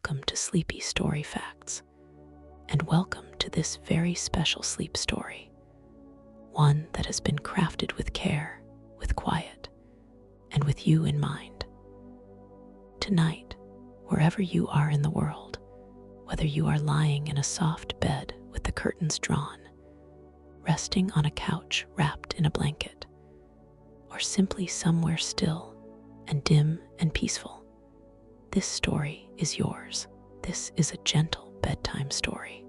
welcome to Sleepy Story Facts, and welcome to this very special sleep story, one that has been crafted with care, with quiet, and with you in mind. Tonight, wherever you are in the world, whether you are lying in a soft bed with the curtains drawn, resting on a couch wrapped in a blanket, or simply somewhere still and dim and peaceful, this story is yours. This is a gentle bedtime story.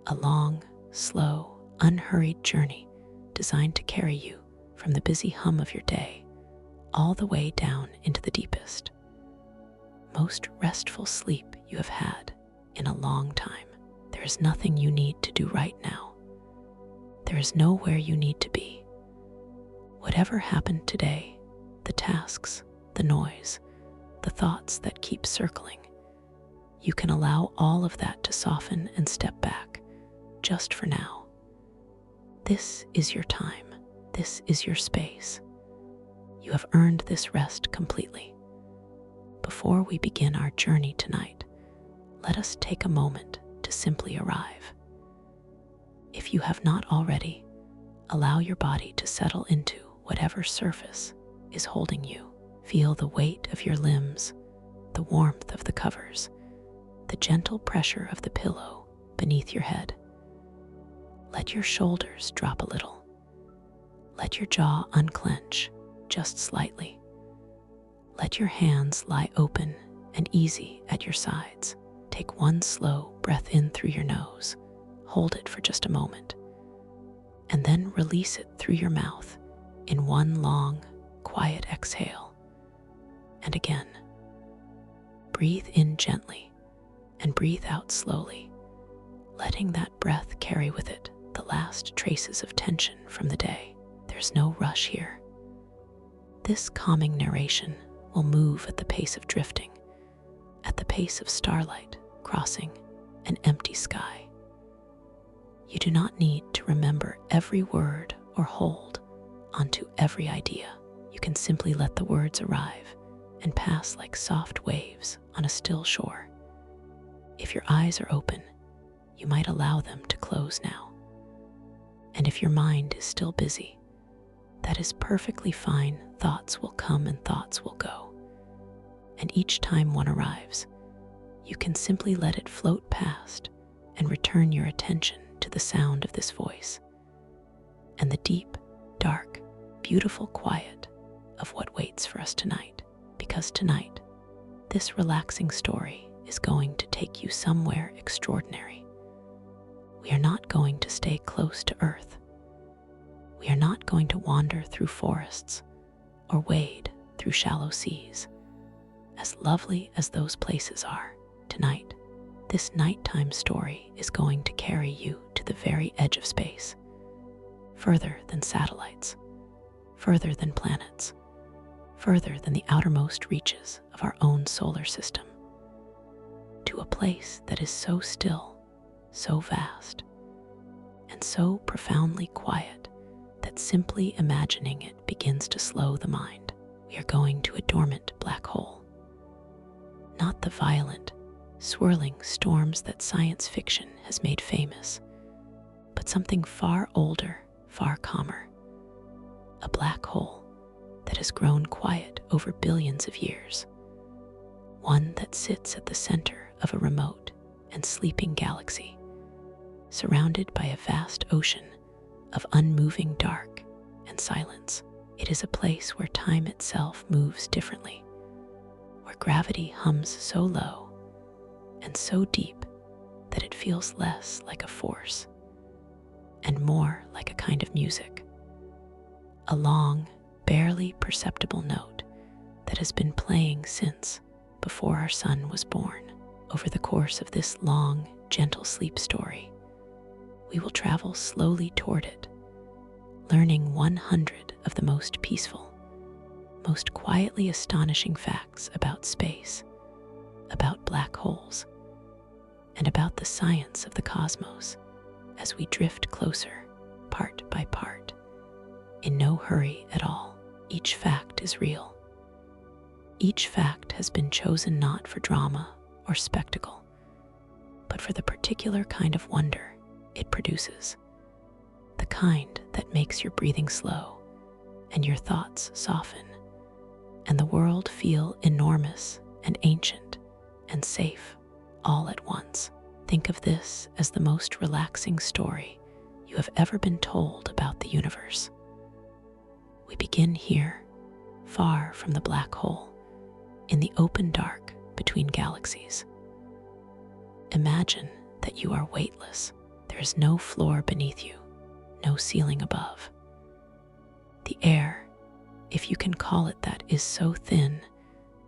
A long, slow, unhurried journey designed to carry you from the busy hum of your day all the way down into the deepest, most restful sleep you have had in a long time. There is nothing you need to do right now. There is nowhere you need to be. Whatever happened today, the tasks, the noise, the thoughts that keep circling, you can allow all of that to soften and step back, just for now. This is your time. This is your space. You have earned this rest completely. Before we begin our journey tonight, let us take a moment to simply arrive. If you have not already, allow your body to settle into whatever surface is holding you. Feel the weight of your limbs, the warmth of the covers, the gentle pressure of the pillow beneath your head. Let your shoulders drop a little. Let your jaw unclench just slightly. Let your hands lie open and easy at your sides. Take one slow breath in through your nose. Hold it for just a moment, and then release it through your mouth in one long, quiet exhale. And again, breathe in gently and breathe out slowly, letting that breath carry with it the last traces of tension from the day. There's no rush here. This calming narration will move at the pace of drifting, at the pace of starlight crossing an empty sky. You do not need to remember every word or hold onto every idea. You can simply let the words arrive and pass like soft waves on a still shore. If your eyes are open, you might allow them to close now. And if your mind is still busy, that is perfectly fine. Thoughts will come and thoughts will go. And each time one arrives, you can simply let it float past and return your attention to the sound of this voice and the deep, dark, beautiful quiet of what waits for us tonight. Because tonight, this relaxing story is going to take you somewhere extraordinary. We are not going to stay close to Earth. We are not going to wander through forests or wade through shallow seas. As lovely as those places are, tonight, this nighttime story is going to carry you to the very edge of space, further than satellites, further than planets, further than the outermost reaches of our own solar system, to a place that is so still, so vast, and so profoundly quiet that simply imagining it begins to slow the mind. We are going to a dormant black hole. Not the violent, swirling storms that science fiction has made famous, but something far older, far calmer. A black hole that has grown quiet over billions of years. One that sits at the center of a remote and sleeping galaxy, surrounded by a vast ocean of unmoving dark and silence. It is a place where time itself moves differently, where gravity hums so low and so deep that it feels less like a force and more like a kind of music. A long, barely perceptible note that has been playing since before our sun was born. Over the course of this long, gentle sleep story, we will travel slowly toward it, learning 100 of the most peaceful, most quietly astonishing facts about space, about black holes, and about the science of the cosmos as we drift closer, part by part, in no hurry at all. Each fact is real. Each fact has been chosen not for drama or spectacle, but for the particular kind of wonder it produces, the kind that makes your breathing slow and your thoughts soften, and the world feel enormous and ancient and safe all at once. Think of this as the most relaxing story you have ever been told about the universe. We begin here, far from the black hole, in the open dark between galaxies. Imagine that you are weightless. There is no floor beneath you, no ceiling above. The air, if you can call it that, is so thin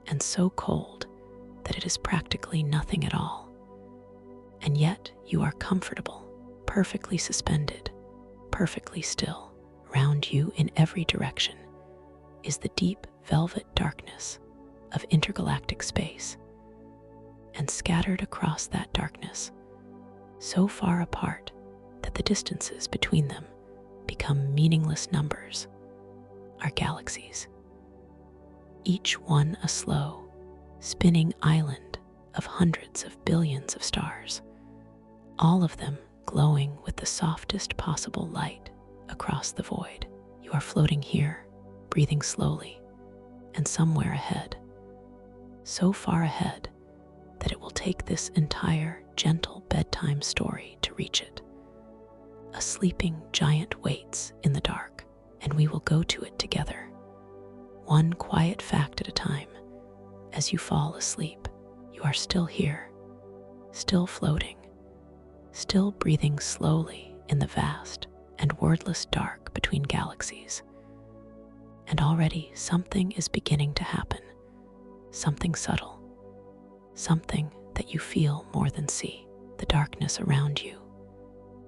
and so cold that it is practically nothing at all. And yet you are comfortable, perfectly suspended, perfectly still. Around you in every direction is the deep velvet darkness of intergalactic space. And scattered across that darkness, so far apart that the distances between them become meaningless numbers, are galaxies. Each one a slow, spinning island of hundreds of billions of stars, all of them glowing with the softest possible light across the void. You are floating here, breathing slowly, and somewhere ahead, so far ahead that it will take this entire gentle bedtime story to reach it. A sleeping giant waits in the dark, and we will go to it together, one quiet fact at a time. As you fall asleep, you are still here, still floating, still breathing slowly in the vast and wordless dark between galaxies. And already something is beginning to happen, something subtle, something that you feel more than see. The darkness around you,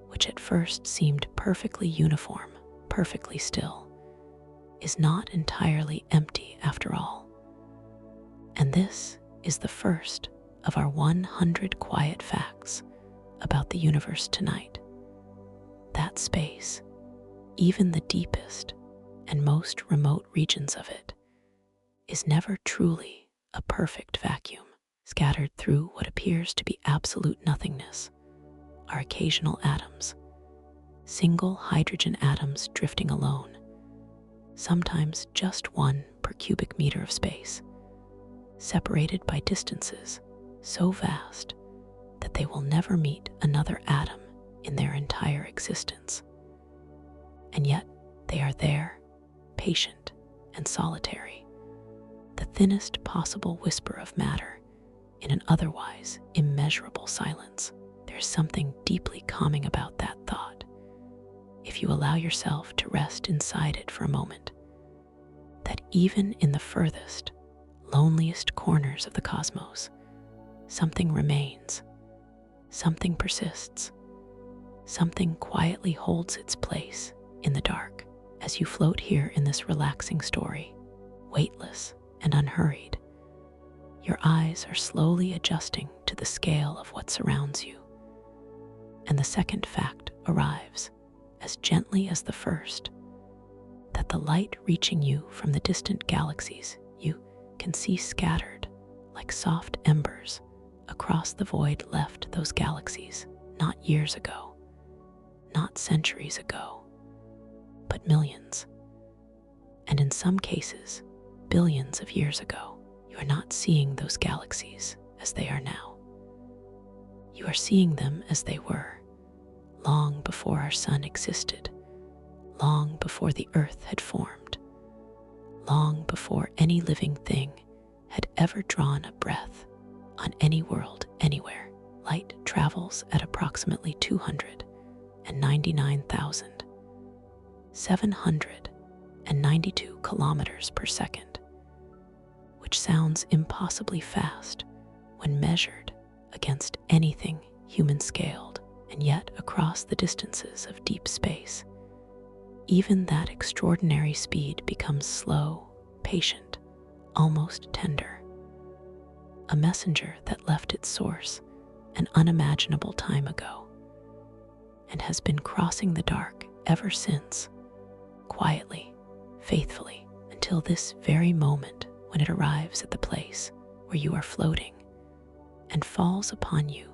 which at first seemed perfectly uniform, perfectly still, is not entirely empty after all. And this is the first of our 100 quiet facts about the universe tonight. That space, even the deepest and most remote regions of it, is never truly a perfect vacuum. Scattered through what appears to be absolute nothingness are occasional atoms, single hydrogen atoms drifting alone, sometimes just one per cubic meter of space, separated by distances so vast that they will never meet another atom in their entire existence. And yet they are there, patient and solitary, the thinnest possible whisper of matter in an otherwise immeasurable silence. There's something deeply calming about that thought, if you allow yourself to rest inside it for a moment, that even in the furthest, loneliest corners of the cosmos, something remains, something persists, something quietly holds its place in the dark. As you float here in this relaxing story, weightless and unhurried, your eyes are slowly adjusting to the scale of what surrounds you. And the second fact arrives as gently as the first, that the light reaching you from the distant galaxies you can see scattered like soft embers across the void left those galaxies not years ago, not centuries ago, but millions, and in some cases, billions of years ago. You are not seeing those galaxies as they are now. You are seeing them as they were, long before our sun existed, long before the earth had formed, long before any living thing had ever drawn a breath on any world anywhere. Light travels at approximately 299,792 kilometers per second, which sounds impossibly fast when measured against anything human-scaled. And yet across the distances of deep space, even that extraordinary speed becomes slow, patient, almost tender. A messenger that left its source an unimaginable time ago and has been crossing the dark ever since, quietly, faithfully, until this very moment when it arrives at the place where you are floating and falls upon you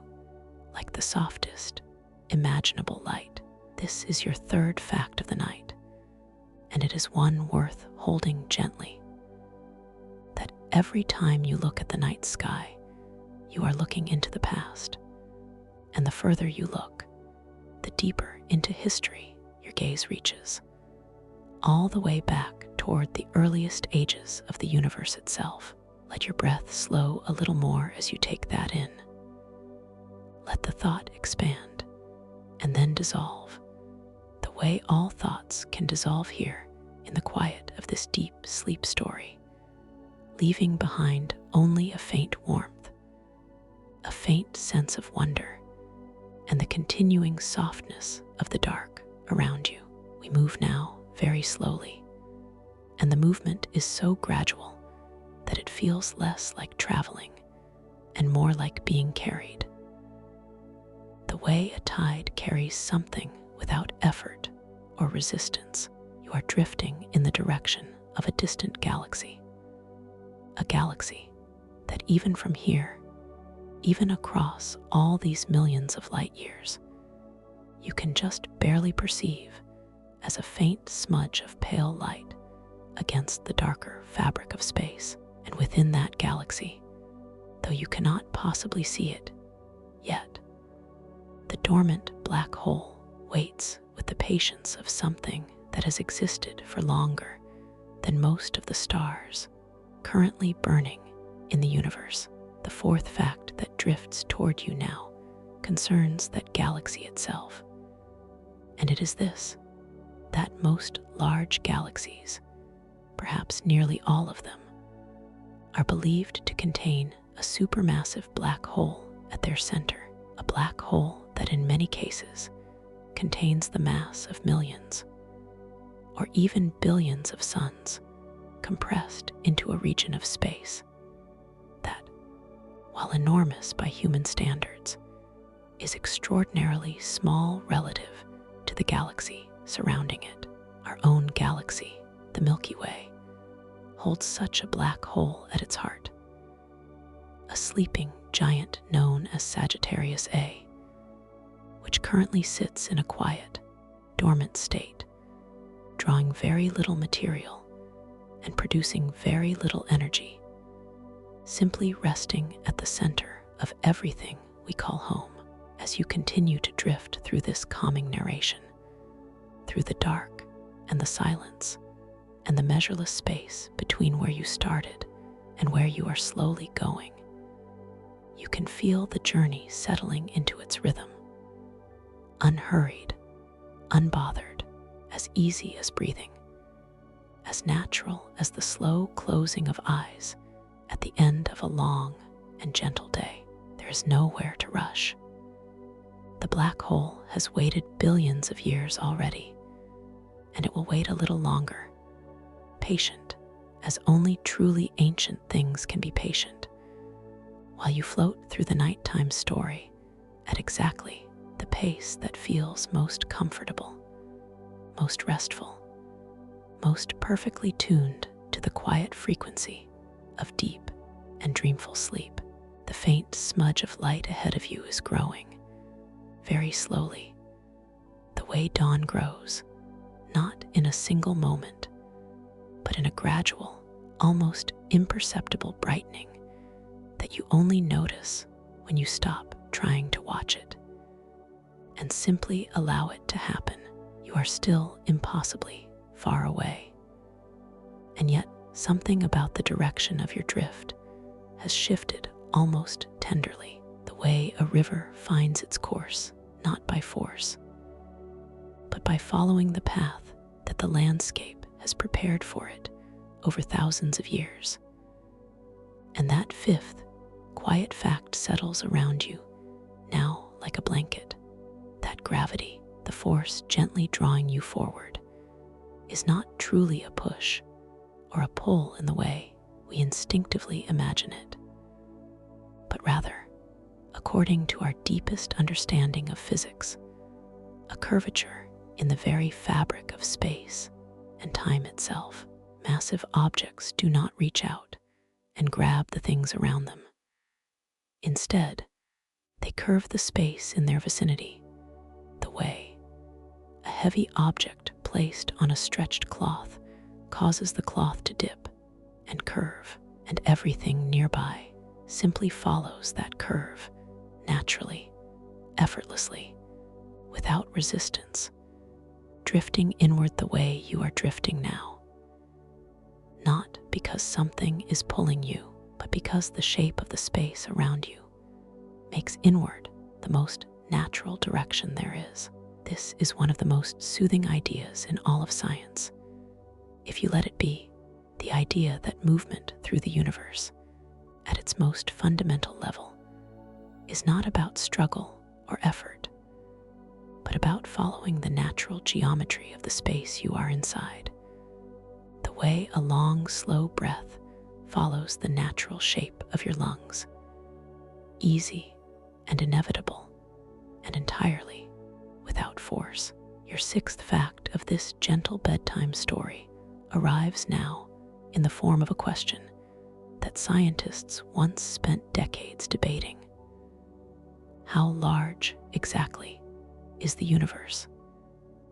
like the softest imaginable light. This is your third fact of the night, and it is one worth holding gently. That every time you look at the night sky, you are looking into the past, and the further you look, the deeper into history your gaze reaches, all the way back toward the earliest ages of the universe itself. Let your breath slow a little more as you take that in. Let the thought expand and then dissolve, the way all thoughts can dissolve here in the quiet of this deep sleep story, leaving behind only a faint warmth, a faint sense of wonder, and the continuing softness of the dark around you. We move now very slowly, and the movement is so gradual that it feels less like traveling and more like being carried. The way a tide carries something without effort or resistance, you are drifting in the direction of a distant galaxy. A galaxy that even from here, even across all these millions of light years, you can just barely perceive as a faint smudge of pale light against the darker fabric of space. And within that galaxy, though you cannot possibly see it yet, the dormant black hole waits with the patience of something that has existed for longer than most of the stars currently burning in the universe. The fourth fact that drifts toward you now concerns that galaxy itself, and it is this: that most large galaxies, perhaps nearly all of them, are believed to contain a supermassive black hole at their center, a black hole that in many cases contains the mass of millions or even billions of suns compressed into a region of space that, while enormous by human standards, is extraordinarily small relative to the galaxy surrounding it. Our own galaxy, the Milky Way, holds such a black hole at its heart, a sleeping giant known as Sagittarius A, which currently sits in a quiet, dormant state, drawing very little material and producing very little energy, simply resting at the center of everything we call home. As you continue to drift through this calming narration, through the dark and the silence, and the measureless space between where you started and where you are slowly going, you can feel the journey settling into its rhythm. Unhurried, unbothered, as easy as breathing, as natural as the slow closing of eyes at the end of a long and gentle day. There is nowhere to rush. The black hole has waited billions of years already, and it will wait a little longer, patient as only truly ancient things can be patient, while you float through the nighttime story at exactly the pace that feels most comfortable, most restful, most perfectly tuned to the quiet frequency of deep and dreamful sleep. The faint smudge of light ahead of you is growing, very slowly, the way dawn grows, not in a single moment, but in a gradual, almost imperceptible brightening that you only notice when you stop trying to watch it and simply allow it to happen. You are still impossibly far away, and yet something about the direction of your drift has shifted almost tenderly, the way a river finds its course, not by force, but by following the path that the landscape has prepared for it over thousands of years. And that fifth, quiet fact settles around you, now like a blanket. That gravity, the force gently drawing you forward, is not truly a push or a pull in the way we instinctively imagine it, but rather, according to our deepest understanding of physics, a curvature in the very fabric of space and time itself. Massive objects do not reach out and grab the things around them. Instead, they curve the space in their vicinity, the way. A heavy object placed on a stretched cloth causes the cloth to dip and curve, and everything nearby simply follows that curve, naturally, effortlessly, without resistance, drifting inward the way you are drifting now. Not because something is pulling you, but because the shape of the space around you makes inward the most natural direction there is. This is one of the most soothing ideas in all of science. If you let it be, the idea that movement through the universe, at its most fundamental level, is not about struggle or effort, but about following the natural geometry of the space you are inside, the way a long, slow breath follows the natural shape of your lungs, easy and inevitable, and entirely without force. Your sixth fact of this gentle bedtime story arrives now in the form of a question that scientists once spent decades debating. How large, exactly, is the universe?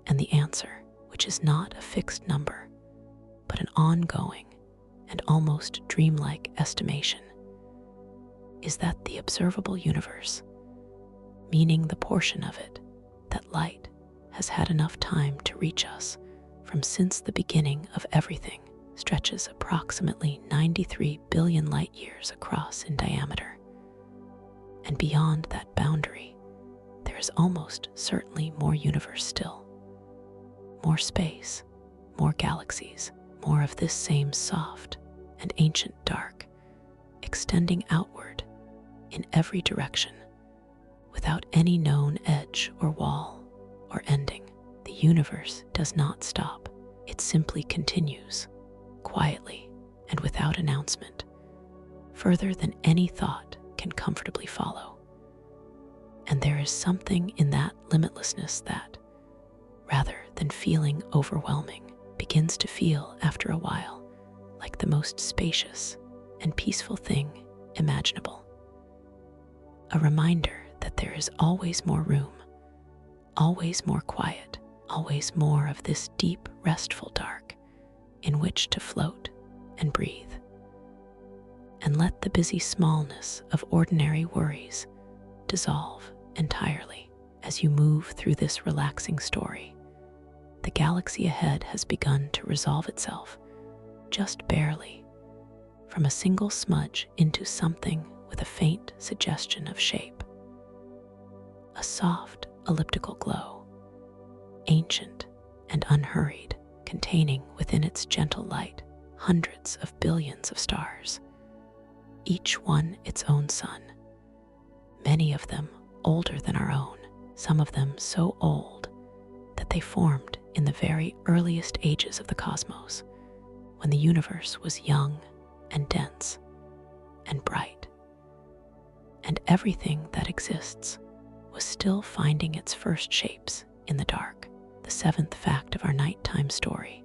And the answer, which is not a fixed number, but an ongoing and almost dreamlike estimation, is that the observable universe, meaning the portion of it that light has had enough time to reach us from since the beginning of everything, stretches approximately 93 billion light years across in diameter. And beyond that boundary, there is almost certainly more universe still. More space, more galaxies, more of this same soft and ancient dark, extending outward in every direction, without any known edge or wall or ending. The universe does not stop. It simply continues, quietly and without announcement, further than any thought can comfortably follow. And there is something in that limitlessness that, rather than feeling overwhelming, begins to feel, after a while, like the most spacious and peaceful thing imaginable. A reminder that there is always more room, always more quiet, always more of this deep, restful dark in which to float and breathe. And let the busy smallness of ordinary worries dissolve entirely as you move through this relaxing story. The galaxy ahead has begun to resolve itself, just barely, from a single smudge into something with a faint suggestion of shape. A soft, elliptical glow, ancient and unhurried, containing within its gentle light hundreds of billions of stars, each one its own sun, many of them older than our own, some of them so old that they formed in the very earliest ages of the cosmos, when the universe was young and dense and bright. And everything that exists was still finding its first shapes in the dark. The seventh fact of our nighttime story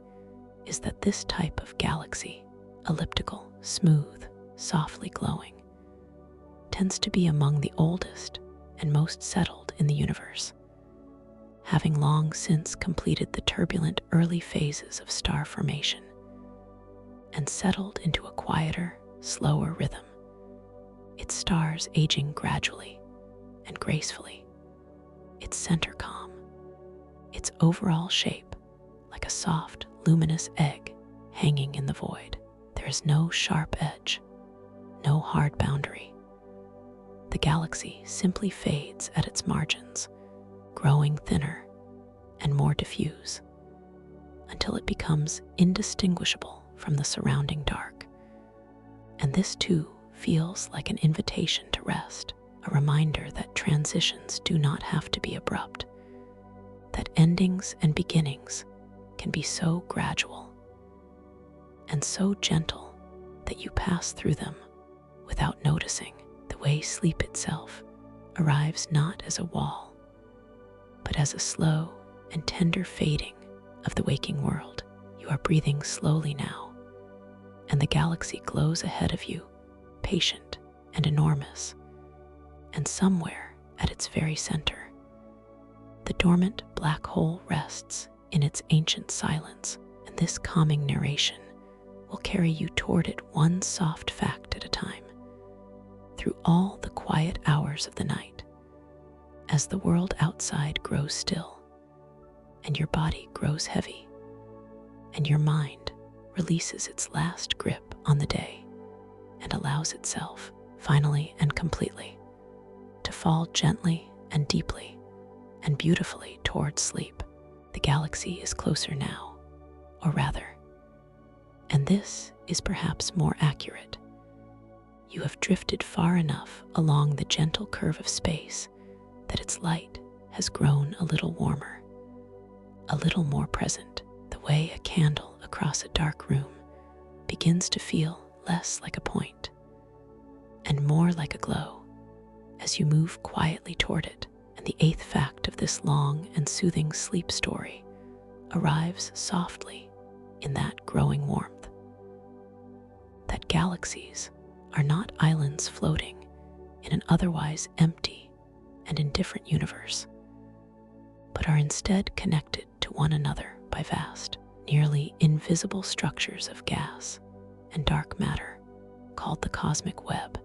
is that this type of galaxy, elliptical, smooth, softly glowing, tends to be among the oldest and most settled in the universe, having long since completed the turbulent early phases of star formation and settled into a quieter, slower rhythm, its stars aging gradually and gracefully, its center calm, its overall shape like a soft, luminous egg hanging in the void. There is no sharp edge, no hard boundary. The galaxy simply fades at its margins, growing thinner and more diffuse, until it becomes indistinguishable from the surrounding dark. And this too feels like an invitation to rest, a reminder that transitions do not have to be abrupt, that endings and beginnings can be so gradual and so gentle that you pass through them without noticing. The way sleep itself arrives not as a wall, but as a slow and tender fading of the waking world. You are breathing slowly now, and the galaxy glows ahead of you, patient and enormous, And somewhere at its very center, the dormant black hole rests in its ancient silence, and this calming narration will carry you toward it one soft fact at a time, through all the quiet hours of the night, as the world outside grows still, and your body grows heavy, and your mind releases its last grip on the day and allows itself, finally and completely, to fall gently and deeply and beautifully towards sleep. The galaxy is closer now, or rather, and this is perhaps more accurate, you have drifted far enough along the gentle curve of space that its light has grown a little warmer, a little more present, the way a candle across a dark room begins to feel less like a point and more like a glow as you move quietly toward it. And the eighth fact of this long and soothing sleep story arrives softly in that growing warmth. That galaxies are not islands floating in an otherwise empty and indifferent universe, but are instead connected to one another by vast, nearly invisible structures of gas and dark matter called the cosmic web.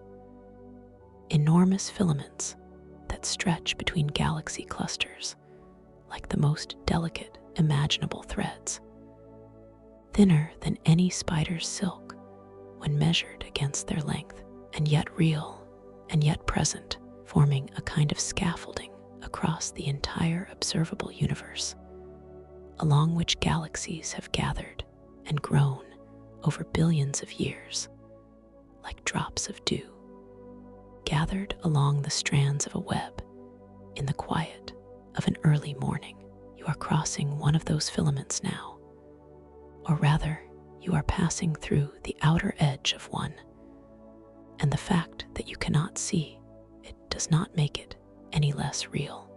Enormous filaments that stretch between galaxy clusters like the most delicate imaginable threads, thinner than any spider's silk when measured against their length, and yet real and yet present, forming a kind of scaffolding across the entire observable universe, along which galaxies have gathered and grown over billions of years, like drops of dew, gathered along the strands of a web in the quiet of an early morning. You are crossing one of those filaments now, or rather, you are passing through the outer edge of one, and the fact that you cannot see it does not make it any less real.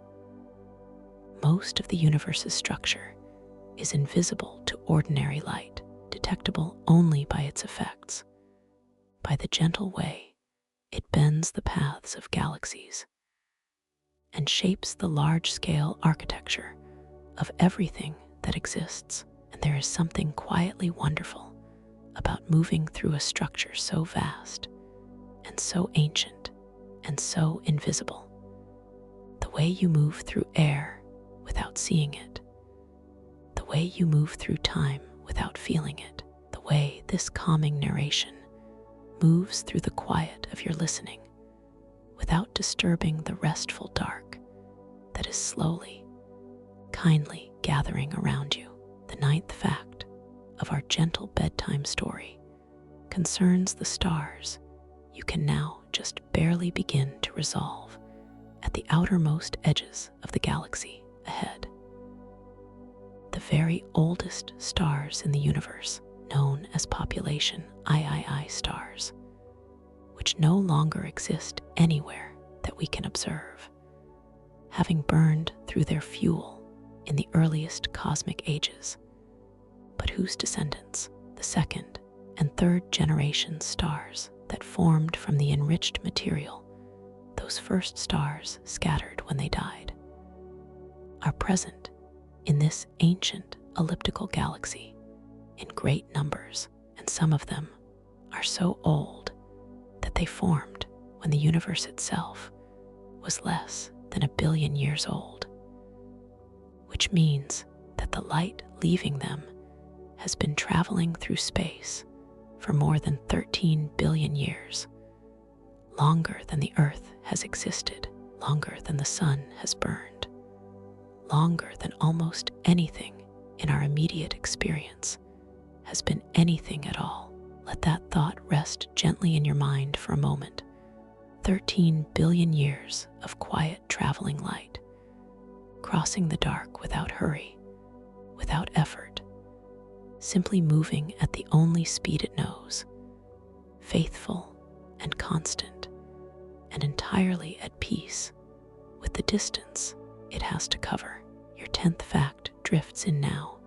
Most of the universe's structure is invisible to ordinary light, detectable only by its effects, by the gentle way it bends the paths of galaxies and shapes the large-scale architecture of everything that exists. And there is something quietly wonderful about moving through a structure so vast and so ancient and so invisible. The way you move through air without seeing it, the way you move through time without feeling it, the way this calming narration moves through the quiet of your listening without disturbing the restful dark that is slowly, kindly gathering around you. The ninth fact of our gentle bedtime story concerns the stars you can now just barely begin to resolve at the outermost edges of the galaxy ahead. The very oldest stars in the universe, known as population III stars, which no longer exist anywhere that we can observe, having burned through their fuel in the earliest cosmic ages, but whose descendants, the second and third generation stars that formed from the enriched material those first stars scattered when they died, are present in this ancient elliptical galaxy in great numbers, and some of them are so old that they formed when the universe itself was less than 1 billion years old, which means that the light leaving them has been traveling through space for more than 13 billion years, longer than the Earth has existed, longer than the sun has burned, longer than almost anything in our immediate experience has been anything at all. Let that thought rest gently in your mind for a moment. 13 billion years of quiet traveling light, crossing the dark without hurry, without effort, simply moving at the only speed it knows, faithful and constant, and entirely at peace with the distance it has to cover. Your 10th fact drifts in now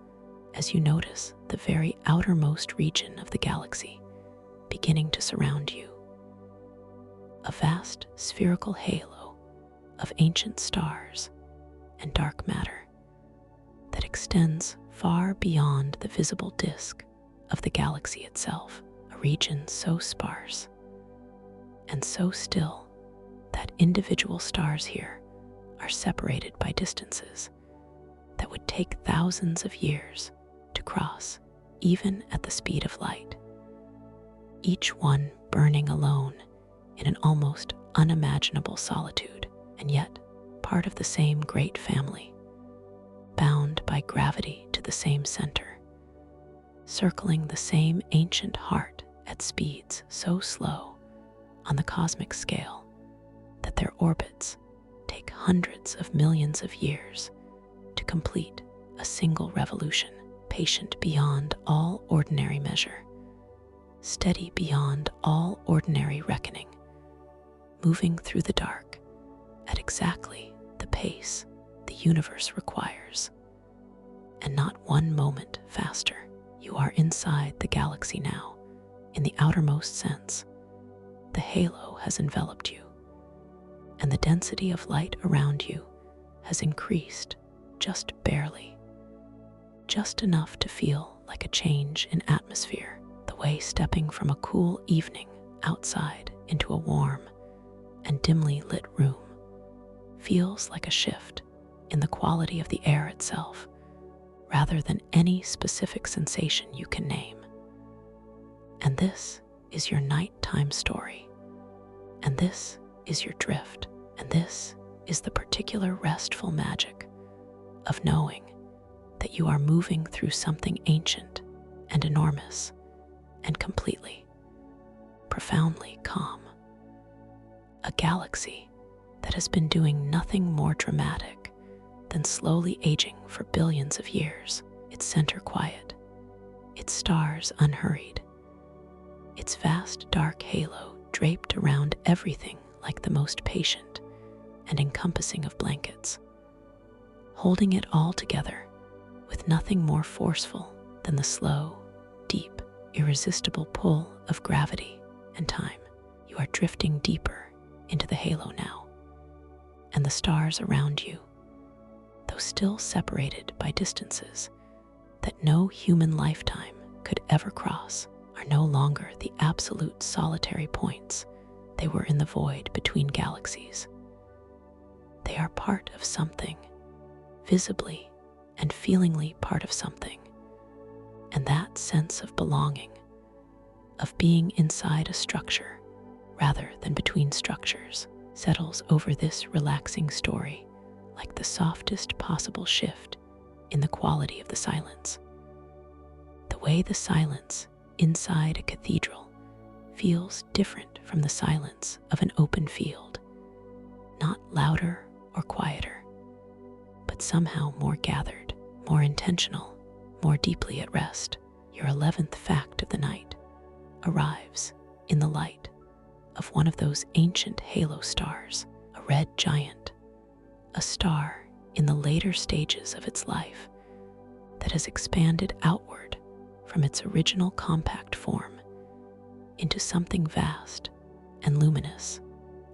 as you notice the very outermost region of the galaxy beginning to surround you. a vast spherical halo of ancient stars and dark matter that extends far beyond the visible disk of the galaxy itself, a region so sparse and so still that individual stars here are separated by distances that would take thousands of years to cross, even at the speed of light, each one burning alone in an almost unimaginable solitude, and yet part of the same great family, bound by gravity to the same center, circling the same ancient heart at speeds so slow on the cosmic scale that their orbits take hundreds of millions of years to complete a single revolution, patient beyond all ordinary measure, steady beyond all ordinary reckoning, moving through the dark at exactly the pace the universe requires, and not one moment faster. You are inside the galaxy now, in the outermost sense. The halo has enveloped you, and the density of light around you has increased just barely, just enough to feel like a change in atmosphere, the way stepping from a cool evening outside into a warm and dimly lit room feels like a shift in the quality of the air itself, rather than any specific sensation you can name. And this is your nighttime story, and this is your drift, and this is the particular restful magic of knowing that you are moving through something ancient and enormous and completely, profoundly calm. A galaxy that has been doing nothing more dramatic than slowly aging for billions of years, its center quiet, its stars unhurried, its vast dark halo draped around everything like the most patient and encompassing of blankets, holding it all together with nothing more forceful than the slow, deep, irresistible pull of gravity and time. You are drifting deeper into the halo now, and the stars around you, though still separated by distances that no human lifetime could ever cross, are no longer the absolute solitary points they were in the void between galaxies. They are part of something, visibly and feelingly part of something, and that sense of belonging, of being inside a structure rather than between structures, settles over this relaxing story like the softest possible shift in the quality of the silence. The way the silence inside a cathedral feels different from the silence of an open field, not louder or quieter, but somehow more gathered, more intentional, more deeply at rest. Your 11th fact of the night arrives in the light of one of those ancient halo stars, a red giant, a star in the later stages of its life that has expanded outward from its original compact form into something vast and luminous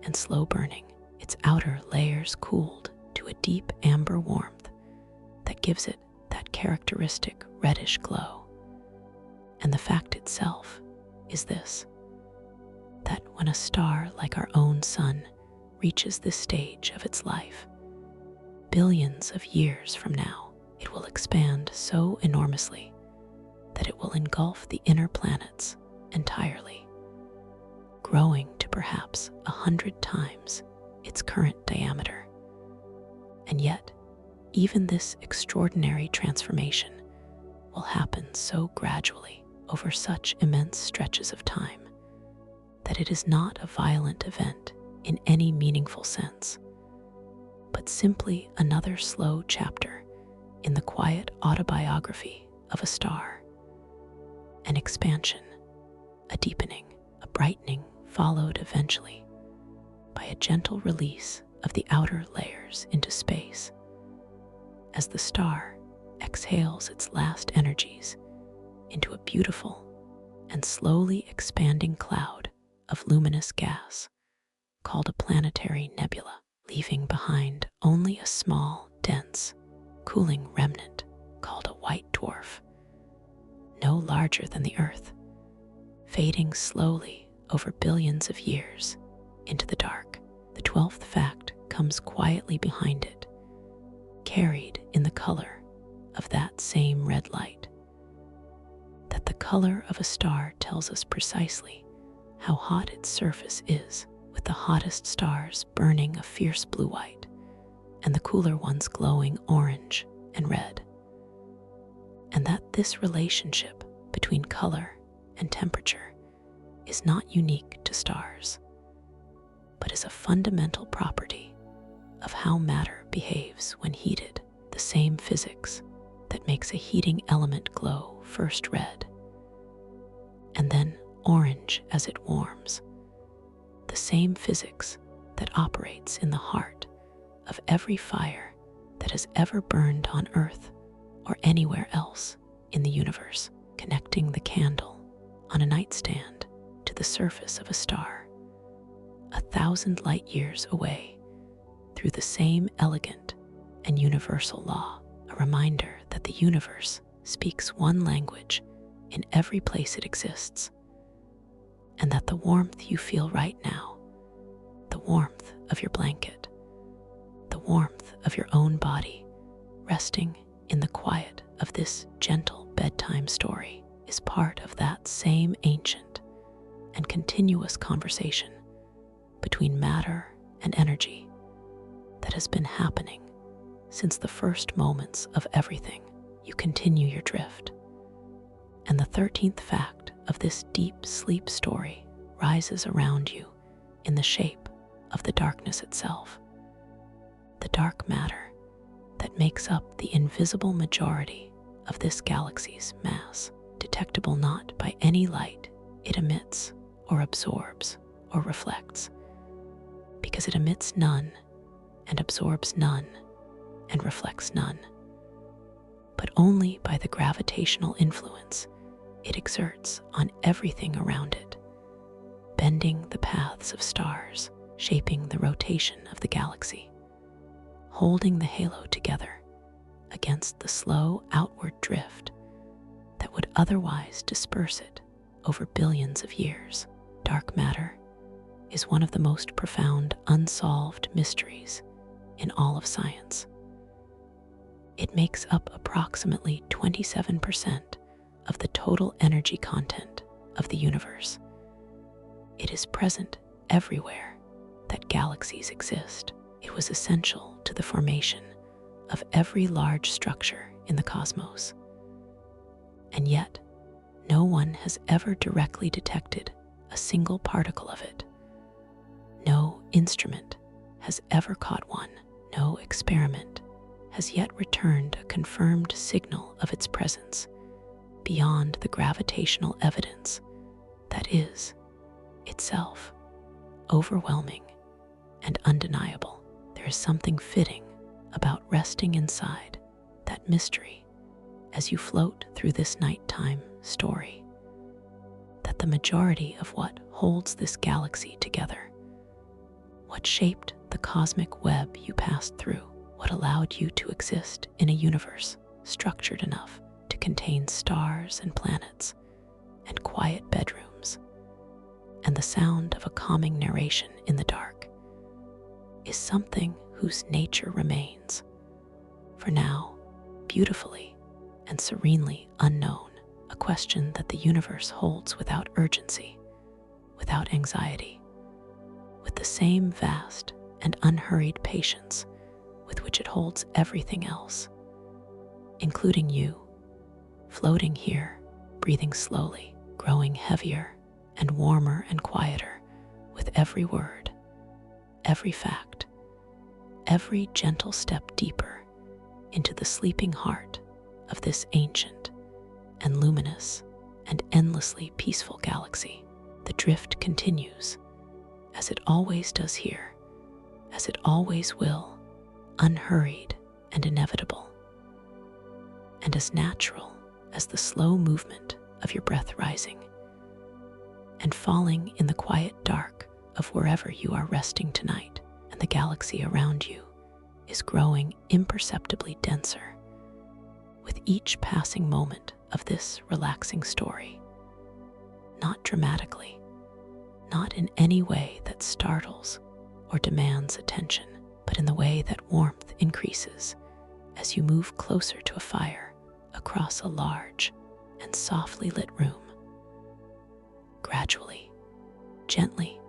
and slow burning, its outer layers cooled to a deep amber warmth that gives it that characteristic reddish glow. And the fact itself is this: that when a star like our own sun reaches this stage of its life, billions of years from now, it will expand so enormously that it will engulf the inner planets entirely, growing to perhaps 100 times its current diameter. And yet, even this extraordinary transformation will happen so gradually over such immense stretches of time that it is not a violent event in any meaningful sense, but simply another slow chapter in the quiet autobiography of a star, an expansion, a deepening, a brightening, followed eventually by a gentle release of the outer layers into space, as the star exhales its last energies into a beautiful and slowly expanding cloud of luminous gas called a planetary nebula, leaving behind only a small, dense, cooling remnant called a white dwarf, no larger than the Earth, fading slowly over billions of years into the dark. The 12th fact comes quietly behind it, carried in the color of that same red light. That the color of a star tells us precisely how hot its surface is, with the hottest stars burning a fierce blue-white and the cooler ones glowing orange and red. And that this relationship between color and temperature is not unique to stars, but is a fundamental property of how matter behaves when heated, the same physics that makes a heating element glow first red and then orange as it warms, the same physics that operates in the heart of every fire that has ever burned on Earth or anywhere else in the universe, connecting the candle on a nightstand to the surface of a star 1,000 light years away through the same elegant and universal law, a reminder that the universe speaks one language in every place it exists, and that the warmth you feel right now, the warmth of your blanket, the warmth of your own body, resting in the quiet of this gentle bedtime story, is part of that same ancient and continuous conversation between matter and energy that has been happening since the first moments of everything. You continue your drift, and the 13th fact of this deep sleep story rises around you in the shape of the darkness itself, the dark matter that makes up the invisible majority of this galaxy's mass, detectable not by any light it emits or absorbs or reflects, because it emits none and absorbs none and reflects none, but only by the gravitational influence it exerts on everything around it, bending the paths of stars, shaping the rotation of the galaxy, holding the halo together against the slow outward drift that would otherwise disperse it over billions of years. Dark matter is one of the most profound unsolved mysteries in all of science. It makes up approximately 27% of the total energy content of the universe. It is present everywhere that galaxies exist. It was essential to the formation of every large structure in the cosmos. And yet, no one has ever directly detected a single particle of it. No instrument has ever caught one. No experiment has yet returned a confirmed signal of its presence beyond the gravitational evidence that is, itself, overwhelming and undeniable. There is something fitting about resting inside that mystery as you float through this nighttime story, that the majority of what holds this galaxy together, what shaped the cosmic web you passed through, what allowed you to exist in a universe structured enough to contain stars and planets and quiet bedrooms, and the sound of a calming narration in the dark, is something whose nature remains, for now, beautifully and serenely unknown, a question that the universe holds without urgency, without anxiety, with the same vast and unhurried patience with which it holds everything else, including you, floating here, breathing slowly, growing heavier and warmer and quieter with every word, every fact, every gentle step deeper into the sleeping heart of this ancient and luminous and endlessly peaceful galaxy. The drift continues, as it always does here, as it always will, unhurried and inevitable, and as natural as the slow movement of your breath rising and falling in the quiet dark of wherever you are resting tonight, and the galaxy around you is growing imperceptibly denser with each passing moment of this relaxing story. Not dramatically, not in any way that startles or demands attention, but in the way that warmth increases as you move closer to a fire across a large and softly lit room. Gradually, gently,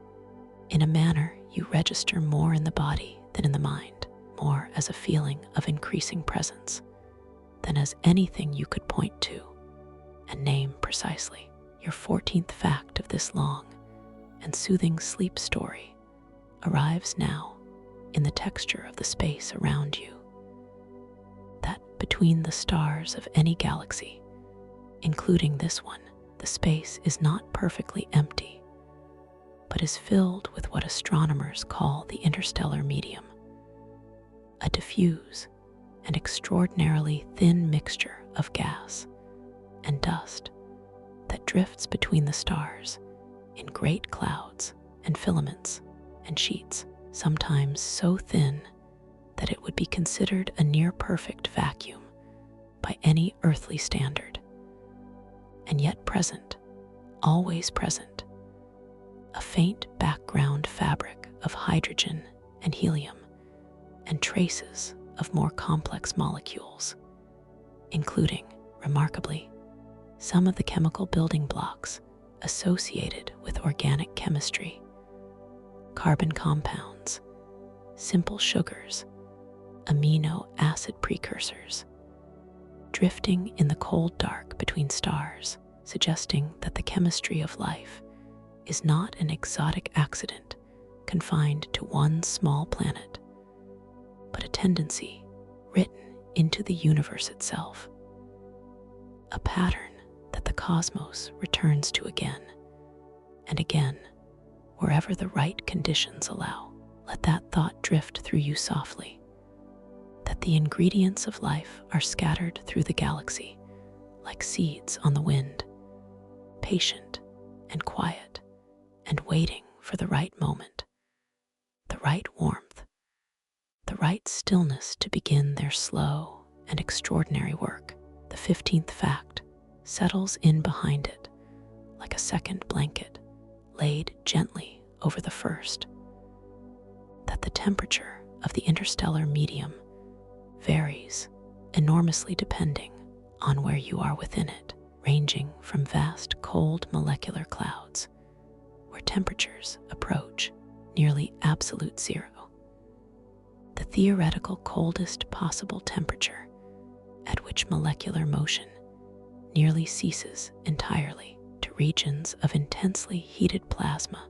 in a manner you register more in the body than in the mind, more as a feeling of increasing presence than as anything you could point to and name precisely. Your 14th fact of this long and soothing sleep story arrives now in the texture of the space around you. That between the stars of any galaxy, including this one, the space is not perfectly empty, but is filled with what astronomers call the interstellar medium, a diffuse and extraordinarily thin mixture of gas and dust that drifts between the stars in great clouds and filaments and sheets, sometimes so thin that it would be considered a near-perfect vacuum by any earthly standard, and yet present, always present, a faint background fabric of hydrogen and helium and traces of more complex molecules, including, remarkably, some of the chemical building blocks associated with organic chemistry, carbon compounds, simple sugars, amino acid precursors, drifting in the cold dark between stars, suggesting that the chemistry of life is not an exotic accident confined to one small planet, but a tendency written into the universe itself, a pattern that the cosmos returns to again and again wherever the right conditions allow. Let that thought drift through you softly, that the ingredients of life are scattered through the galaxy like seeds on the wind, patient and quiet and waiting for the right moment, the right warmth, the right stillness to begin their slow and extraordinary work. The 15th fact settles in behind it like a second blanket laid gently over the first, that the temperature of the interstellar medium varies enormously depending on where you are within it, ranging from vast cold molecular clouds where temperatures approach nearly absolute zero, the theoretical coldest possible temperature at which molecular motion nearly ceases entirely, to regions of intensely heated plasma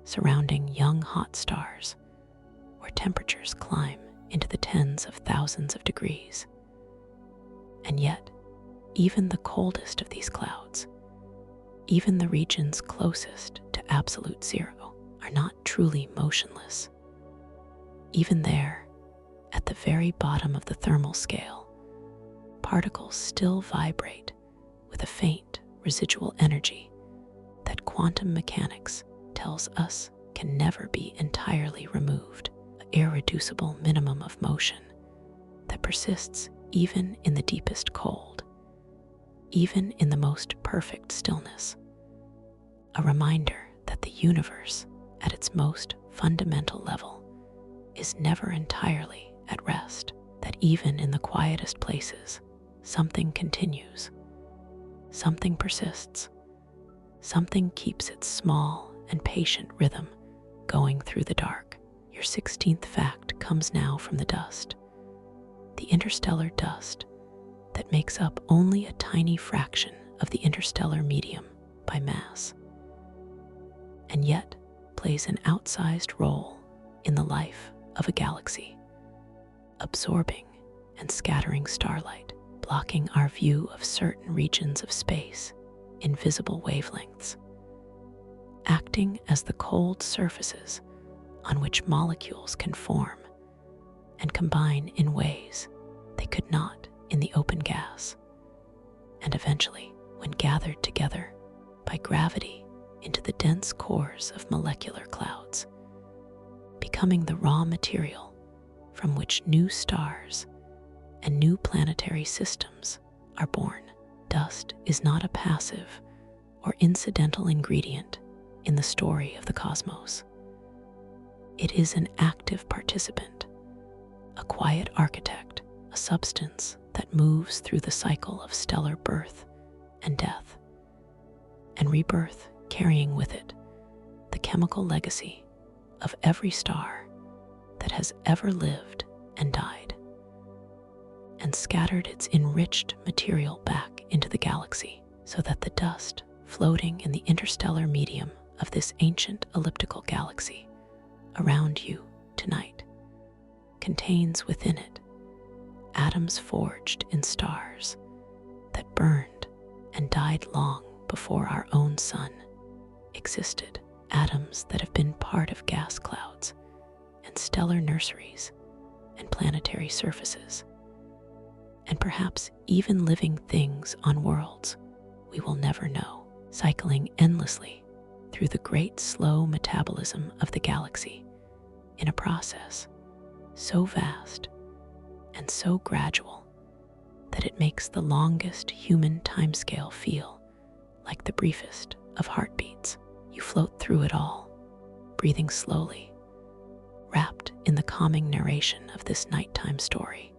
surrounding young hot stars where temperatures climb into the tens of thousands of degrees. And yet, even the coldest of these clouds, even the regions closest to absolute zero, are not truly motionless. Even there, at the very bottom of the thermal scale, particles still vibrate with a faint residual energy that quantum mechanics tells us can never be entirely removed, an irreducible minimum of motion that persists even in the deepest cold, even in the most perfect stillness, a reminder that the universe, at its most fundamental level, is never entirely at rest, that even in the quietest places, something continues, something persists, something keeps its small and patient rhythm going through the dark. Your 16th fact comes now from the dust, the interstellar dust that makes up only a tiny fraction of the interstellar medium by mass, and yet plays an outsized role in the life of a galaxy, absorbing and scattering starlight, blocking our view of certain regions of space in visible wavelengths, acting as the cold surfaces on which molecules can form and combine in ways they could not in the open gas, and eventually, when gathered together by gravity into the dense cores of molecular clouds, becoming the raw material from which new stars and new planetary systems are born. Dust is not a passive or incidental ingredient in the story of the cosmos. It is an active participant, a quiet architect, a substance that moves through the cycle of stellar birth and death, and rebirth, carrying with it the chemical legacy of every star that has ever lived and died, and scattered its enriched material back into the galaxy, so that the dust floating in the interstellar medium of this ancient elliptical galaxy around you tonight contains within it atoms forged in stars that burned and died long before our own sun existed, atoms that have been part of gas clouds and stellar nurseries and planetary surfaces, and perhaps even living things on worlds we will never know, cycling endlessly through the great slow metabolism of the galaxy in a process so vast and so gradual that it makes the longest human timescale feel like the briefest of heartbeats. You float through it all, breathing slowly, wrapped in the calming narration of this nighttime story,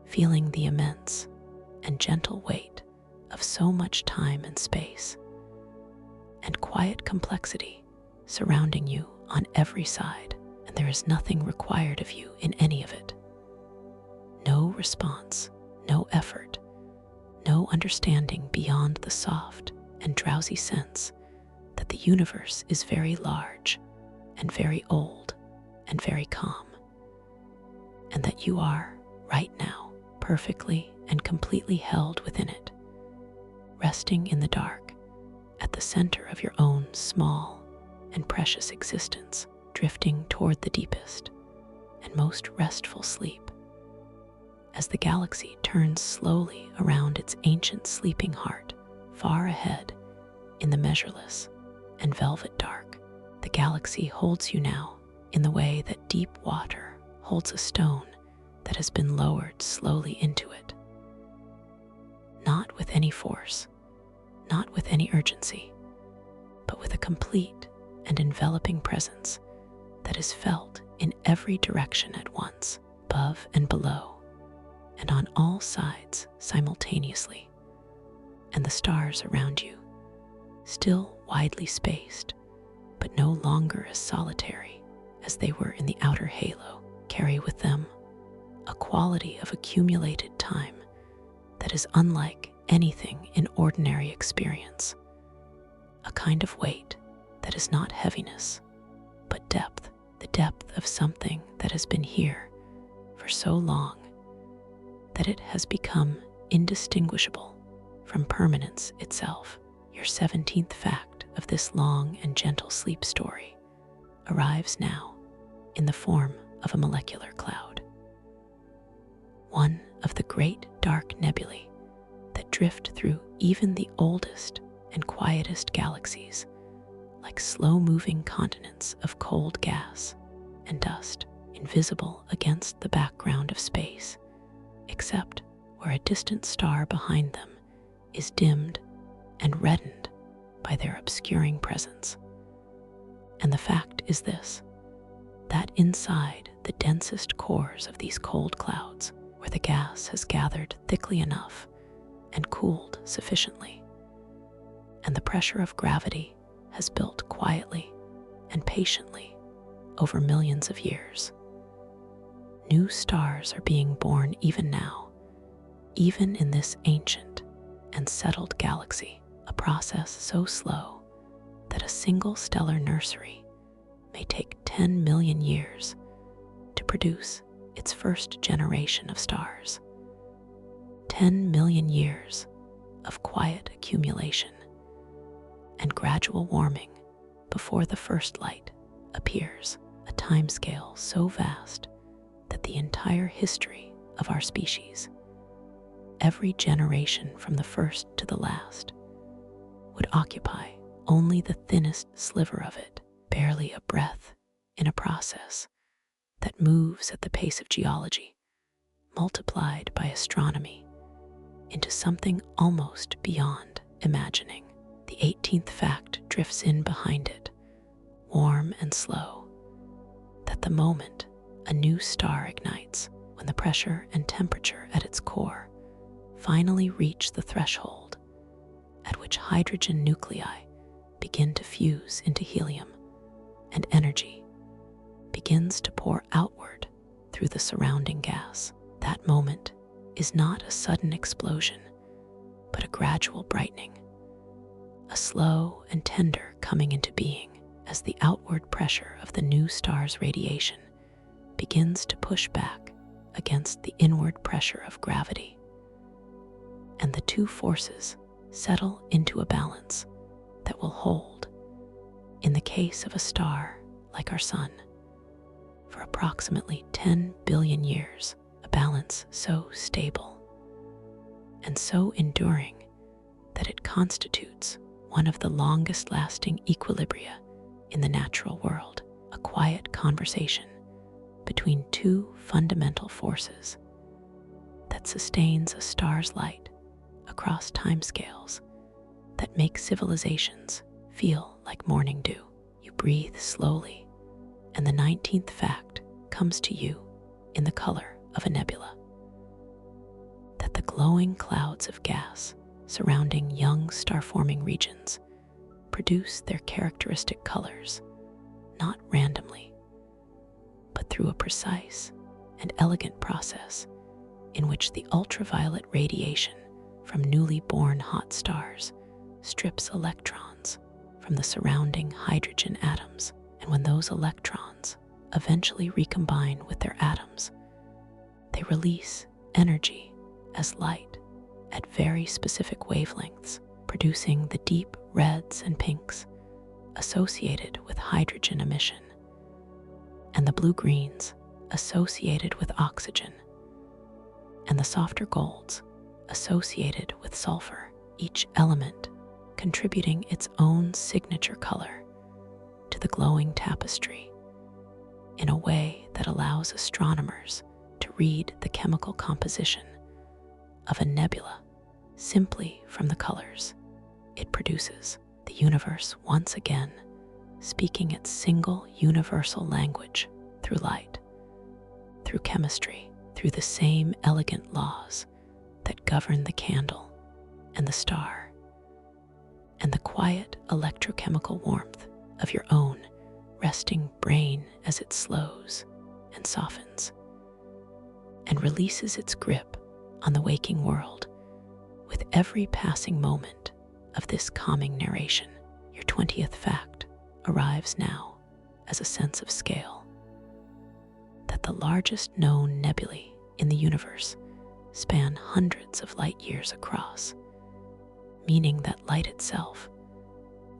feeling the immense and gentle weight of so much time and space, and quiet complexity surrounding you on every side, and there is nothing required of you in any of it. No response, no effort, no understanding beyond the soft and drowsy sense that the universe is very large and very old and very calm, and that you are, right now, perfectly and completely held within it, resting in the dark at the center of your own small and precious existence, drifting toward the deepest and most restful sleep. As the galaxy turns slowly around its ancient sleeping heart, far ahead in the measureless and velvet dark, the galaxy holds you now in the way that deep water holds a stone that has been lowered slowly into it. Not with any force, not with any urgency, but with a complete and enveloping presence that is felt in every direction at once, above and below, and on all sides simultaneously, and the stars around you, still widely spaced, but no longer as solitary as they were in the outer halo, carry with them a quality of accumulated time that is unlike anything in ordinary experience, a kind of weight that is not heaviness, but depth, the depth of something that has been here for so long that it has become indistinguishable from permanence itself. Your 17th fact of this long and gentle sleep story arrives now in the form of a molecular cloud, one of the great dark nebulae that drift through even the oldest and quietest galaxies like slow-moving continents of cold gas and dust, invisible against the background of space, except where a distant star behind them is dimmed and reddened by their obscuring presence. And the fact is this, that inside the densest cores of these cold clouds, where the gas has gathered thickly enough and cooled sufficiently, and the pressure of gravity has built quietly and patiently over millions of years, new stars are being born even now, even in this ancient and settled galaxy, a process so slow that a single stellar nursery may take 10 million years to produce its first generation of stars. 10 million years of quiet accumulation and gradual warming before the first light appears, a timescale so vast that the entire history of our species, every generation from the first to the last, would occupy only the thinnest sliver of it, barely a breath in a process that moves at the pace of geology, multiplied by astronomy into something almost beyond imagining. The 18th fact drifts in behind it, warm and slow, that the moment a new star ignites, when the pressure and temperature at its core finally reach the threshold at which hydrogen nuclei begin to fuse into helium, and energy begins to pour outward through the surrounding gas. That moment is not a sudden explosion, but a gradual brightening, a slow and tender coming into being as the outward pressure of the new star's radiation begins to push back against the inward pressure of gravity, and the two forces settle into a balance that will hold, in the case of a star like our Sun, for approximately 10 billion years, a balance so stable and so enduring that it constitutes one of the longest-lasting equilibria in the natural world, a quiet conversation between two fundamental forces that sustains a star's light across timescales that make civilizations feel like morning dew. You breathe slowly, and the 19th fact comes to you in the color of a nebula. That the glowing clouds of gas surrounding young star-forming regions produce their characteristic colors, not randomly, but through a precise and elegant process in which the ultraviolet radiation from newly born hot stars strips electrons from the surrounding hydrogen atoms, and when those electrons eventually recombine with their atoms, they release energy as light at very specific wavelengths, producing the deep reds and pinks associated with hydrogen emission, and the blue-greens associated with oxygen, and the softer golds associated with sulfur, each element contributing its own signature color to the glowing tapestry in a way that allows astronomers to read the chemical composition of a nebula simply from the colors it produces. The universe once again speaking its single universal language through light, through chemistry, through the same elegant laws that govern the candle and the star, and the quiet electrochemical warmth of your own resting brain as it slows and softens and releases its grip on the waking world with every passing moment of this calming narration. Your 20th fact arrives now as a sense of scale, that the largest known nebulae in the universe span hundreds of light years across, meaning that light itself,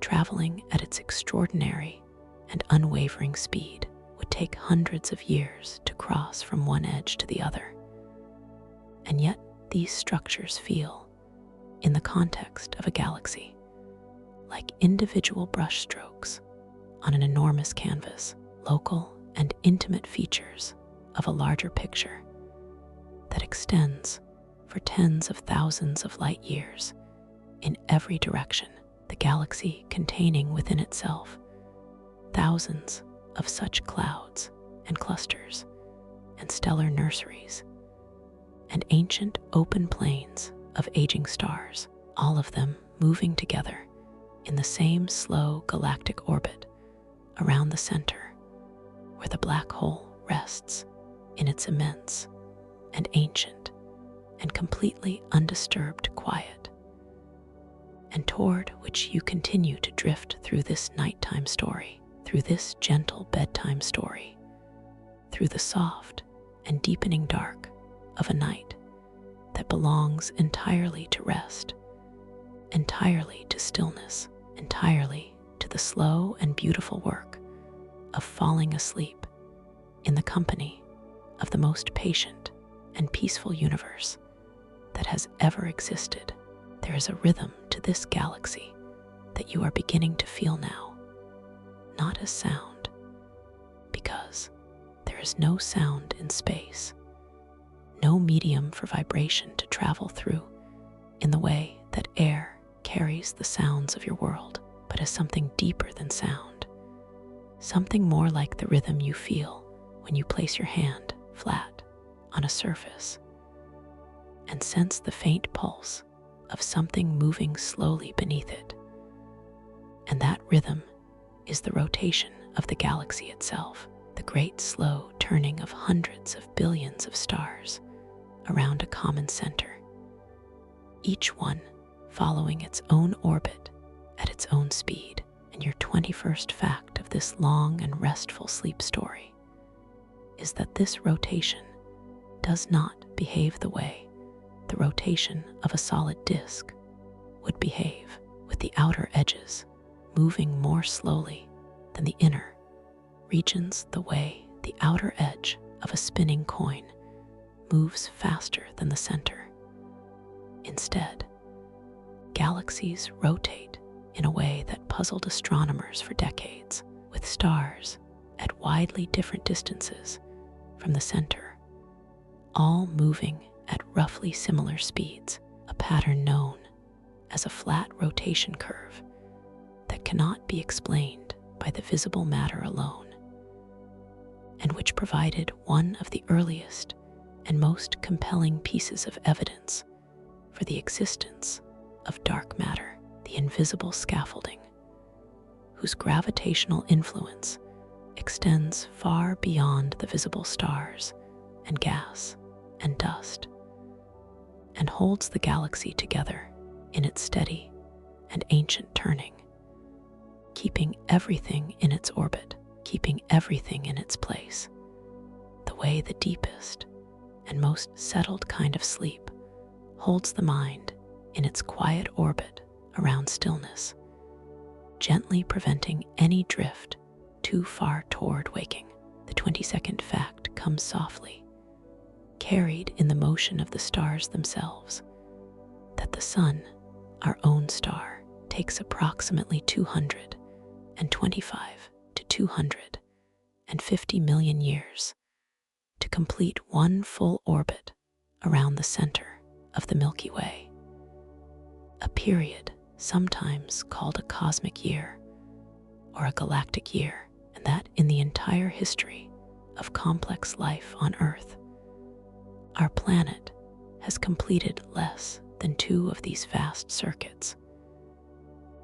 traveling at its extraordinary and unwavering speed, would take hundreds of years to cross from one edge to the other. And yet these structures feel, in the context of a galaxy, like individual brushstrokes on an enormous canvas, local and intimate features of a larger picture that extends for tens of thousands of light years in every direction, the galaxy containing within itself thousands of such clouds and clusters and stellar nurseries and ancient open plains of aging stars, all of them moving together in the same slow galactic orbit around the center where the black hole rests in its immense and ancient and completely undisturbed quiet, and toward which you continue to drift through this nighttime story, through this gentle bedtime story, through the soft and deepening dark of a night that belongs entirely to rest, entirely to stillness, entirely to the slow and beautiful work of falling asleep in the company of the most patient and peaceful universe that has ever existed. There is a rhythm to this galaxy that you are beginning to feel now, not as sound, because there is no sound in space, no medium for vibration to travel through in the way that air carries the sounds of your world, but as something deeper than sound, something more like the rhythm you feel when you place your hand flat on a surface and sense the faint pulse of something moving slowly beneath it. And that rhythm is the rotation of the galaxy itself, the great slow turning of hundreds of billions of stars around a common center, each one following its own orbit at its own speed. And your 21st fact of this long and restful sleep story is that this rotation does not behave the way the rotation of a solid disk would behave, with the outer edges moving more slowly than the inner regions, the way the outer edge of a spinning coin moves faster than the center. Instead, galaxies rotate in a way that puzzled astronomers for decades, with stars at widely different distances from the center, all moving at roughly similar speeds, a pattern known as a flat rotation curve that cannot be explained by the visible matter alone, and which provided one of the earliest and most compelling pieces of evidence for the existence of dark matter, the invisible scaffolding, whose gravitational influence extends far beyond the visible stars and gas and dust, and holds the galaxy together in its steady and ancient turning, keeping everything in its orbit, keeping everything in its place, the way the deepest and most settled kind of sleep holds the mind in its quiet orbit around stillness, gently preventing any drift too far toward waking. The 22nd fact comes softly, carried in the motion of the stars themselves, that the sun, our own star, takes approximately 225 to 250 million years to complete one full orbit around the center of the Milky Way, a period sometimes called a cosmic year or a galactic year, and that in the entire history of complex life on Earth, our planet has completed less than 2 of these vast circuits,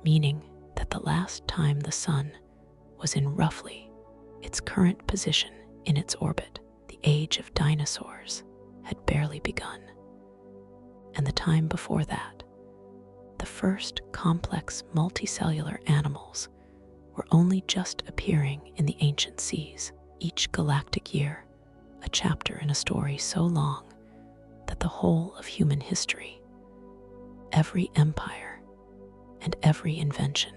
meaning that the last time the sun was in roughly its current position in its orbit, the age of dinosaurs had barely begun. And the time before that, the first complex multicellular animals were only just appearing in the ancient seas, each galactic year a chapter in a story so long that the whole of human history, every empire and every invention,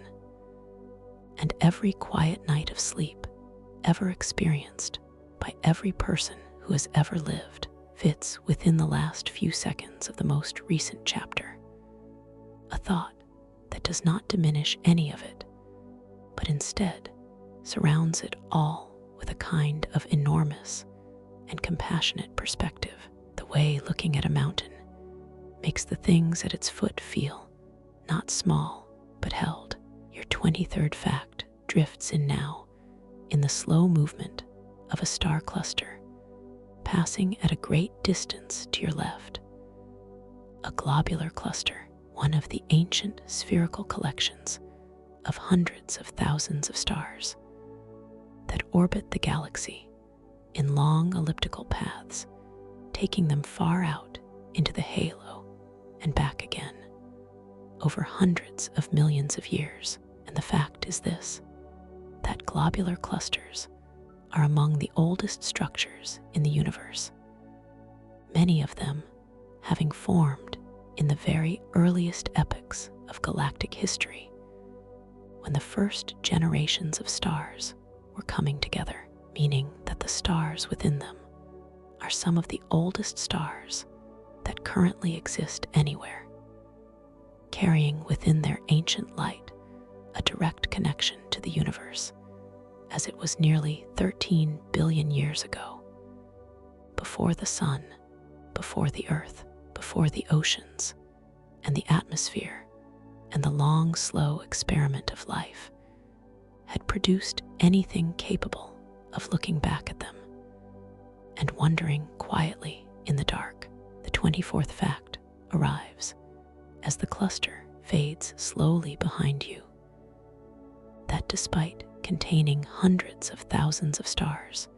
and every quiet night of sleep ever experienced by every person who has ever lived, fits within the last few seconds of the most recent chapter. A thought that does not diminish any of it, but instead surrounds it all with a kind of enormous and compassionate perspective. The way looking at a mountain makes the things at its foot feel not small, but held. Your 23rd fact drifts in now in the slow movement of a star cluster, passing at a great distance to your left. A globular cluster, one of the ancient spherical collections of hundreds of thousands of stars that orbit the galaxy in long elliptical paths, taking them far out into the halo and back again over hundreds of millions of years. And the fact is this, that globular clusters are among the oldest structures in the universe, many of them having formed in the very earliest epochs of galactic history, when the first generations of stars were coming together, meaning that the stars within them are some of the oldest stars that currently exist anywhere, carrying within their ancient light a direct connection to the universe, as it was nearly 13 billion years ago. Before the sun, before the earth, before the oceans, and the atmosphere, and the long, slow experiment of life had produced anything capable of looking back at them and wondering quietly in the dark. The 24th fact arrives as the cluster fades slowly behind you, that despite containing hundreds of thousands of stars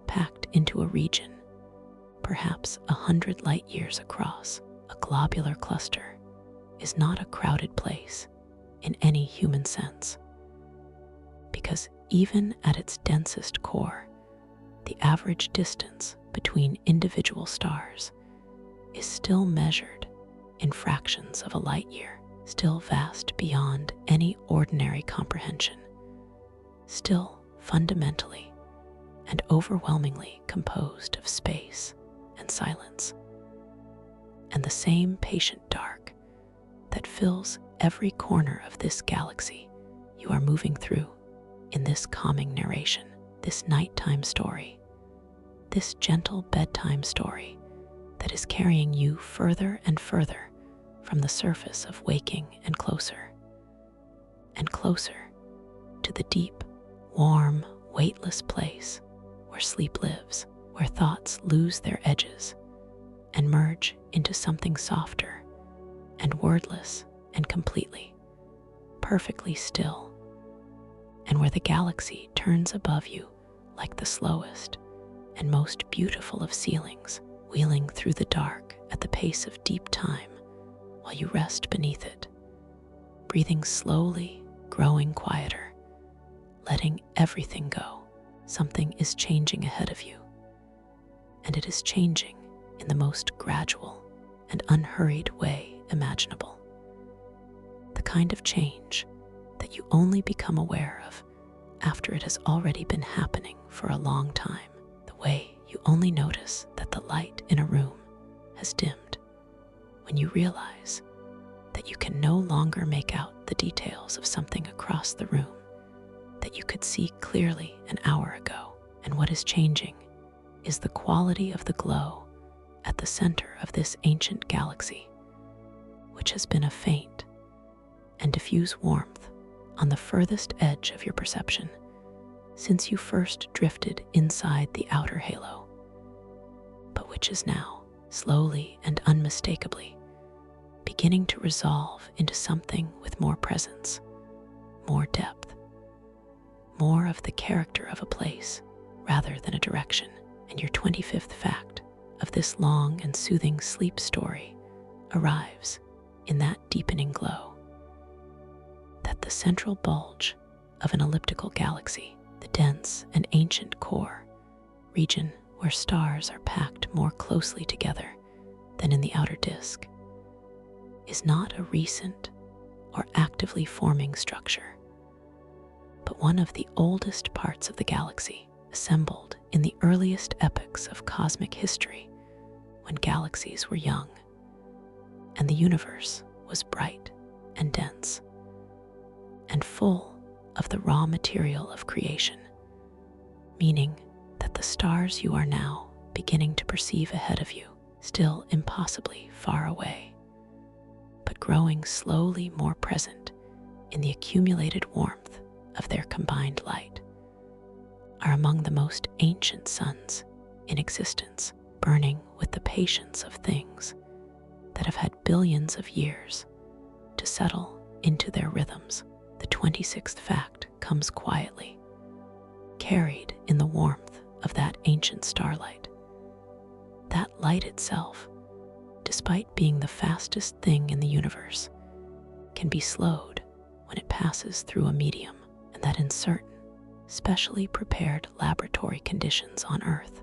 packed into a region perhaps 100 light years across, a globular cluster is not a crowded place in any human sense, because even at its densest core, the average distance between individual stars is still measured in fractions of a light year, still vast beyond any ordinary comprehension, still fundamentally and overwhelmingly composed of space and silence, and the same patient dark that fills every corner of this galaxy you are moving through in this calming narration, this nighttime story, this gentle bedtime story that is carrying you further and further from the surface of waking and closer to the deep, warm, weightless place where sleep lives, where thoughts lose their edges and merge into something softer and wordless and completely, perfectly still, and where the galaxy turns above you like the slowest and most beautiful of ceilings, wheeling through the dark at the pace of deep time while you rest beneath it, breathing slowly, growing quieter, letting everything go. Something is changing ahead of you, and it is changing in the most gradual and unhurried way imaginable. The kind of change that you only become aware of after it has already been happening for a long time. The way you only notice that the light in a room has dimmed when you realize that you can no longer make out the details of something across the room that you could see clearly an hour ago. And what is changing is the quality of the glow at the center of this ancient galaxy, which has been a faint and diffuse warmth on the furthest edge of your perception since you first drifted inside the outer halo, but which is now, slowly and unmistakably, beginning to resolve into something with more presence, more depth, more of the character of a place rather than a direction. And your 25th fact of this long and soothing sleep story arrives in that deepening glow, that the central bulge of an elliptical galaxy, the dense and ancient core region where stars are packed more closely together than in the outer disk, is not a recent or actively forming structure, but one of the oldest parts of the galaxy, assembled in the earliest epochs of cosmic history when galaxies were young and the universe was bright and dense and full of the raw material of creation, meaning that the stars you are now beginning to perceive ahead of you, still impossibly far away, but growing slowly more present in the accumulated warmth of their combined light, are among the most ancient suns in existence, burning with the patience of things that have had billions of years to settle into their rhythms. The 26th fact comes quietly, carried in the warmth of that ancient starlight. That light itself, despite being the fastest thing in the universe, can be slowed when it passes through a medium, and that in certain, specially prepared laboratory conditions on Earth,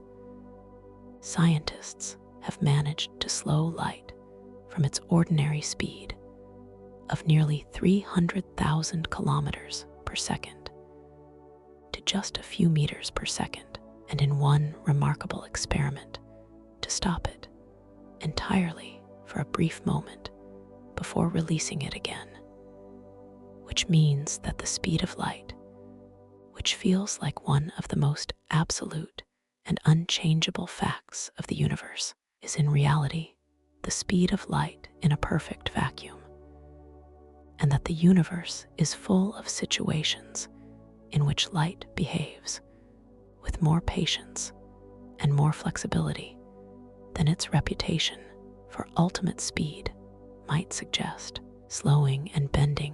scientists have managed to slow light from its ordinary speed of nearly 300,000 kilometers per second to just a few meters per second, and in one remarkable experiment to stop it entirely for a brief moment before releasing it again, which which means that the speed of light, which feels like one of the most absolute and unchangeable facts of the universe, is in reality the speed of light in a perfect vacuum, and that the universe is full of situations in which light behaves with more patience and more flexibility than its reputation for ultimate speed might suggest, slowing and bending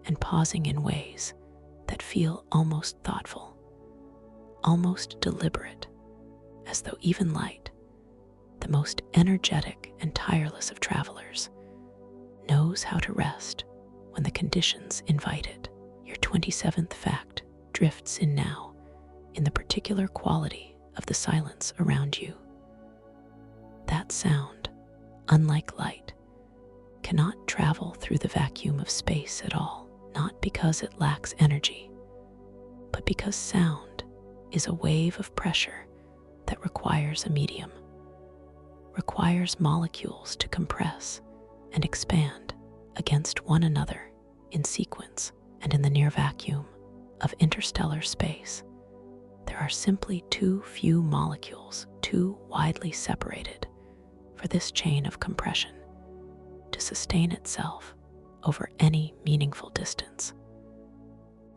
and pausing in ways that feel almost thoughtful, almost deliberate, as though even light, the most energetic and tireless of travelers, knows how to rest when the conditions invite it. Your 27th fact drifts in now in the particular quality of the silence around you. That sound, unlike light, cannot travel through the vacuum of space at all, not because it lacks energy, but because sound is a wave of pressure that requires a medium, requires molecules to compress and expand against one another in sequence. And in the near vacuum of interstellar space, there are simply too few molecules, too widely separated for this chain of compression to sustain itself over any meaningful distance,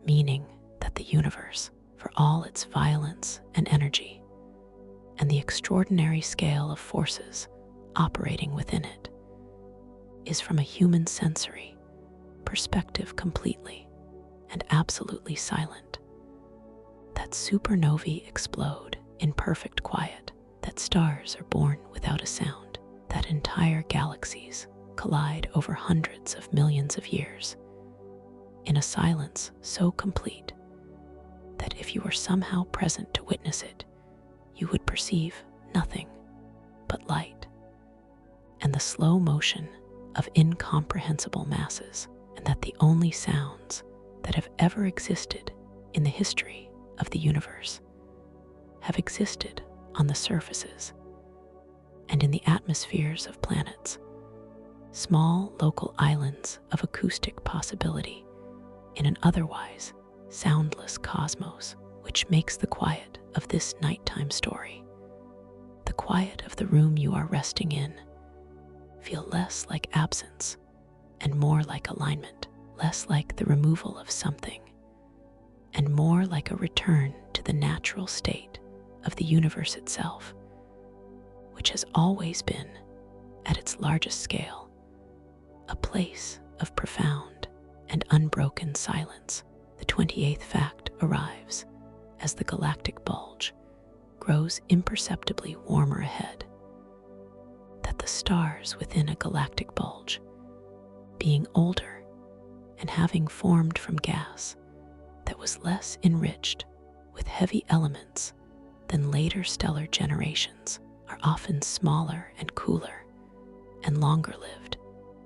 meaning that the universe, for all its violence and energy, and the extraordinary scale of forces operating within it, is from a human sensory perspective completely and absolutely silent. That supernovae explode in perfect quiet, that stars are born without a sound, that entire galaxies collide over hundreds of millions of years in a silence so complete that if you were somehow present to witness it, you would perceive nothing but light and the slow motion of incomprehensible masses, and that the only sounds that have ever existed in the history of the universe have existed on the surfaces and in the atmospheres of planets, small local islands of acoustic possibility in an otherwise soundless cosmos, which makes the quiet of this nighttime story, the quiet of the room you are resting in, feel less like absence and more like alignment, less like the removal of something, and more like a return to the natural state of the universe itself, which has always been, at its largest scale, a place of profound and unbroken silence. The 28th fact arrives as the galactic bulge grows imperceptibly warmer ahead, that the stars within a galactic bulge, being older and having formed from gas that was less enriched with heavy elements than later stellar generations, are often smaller and cooler and longer-lived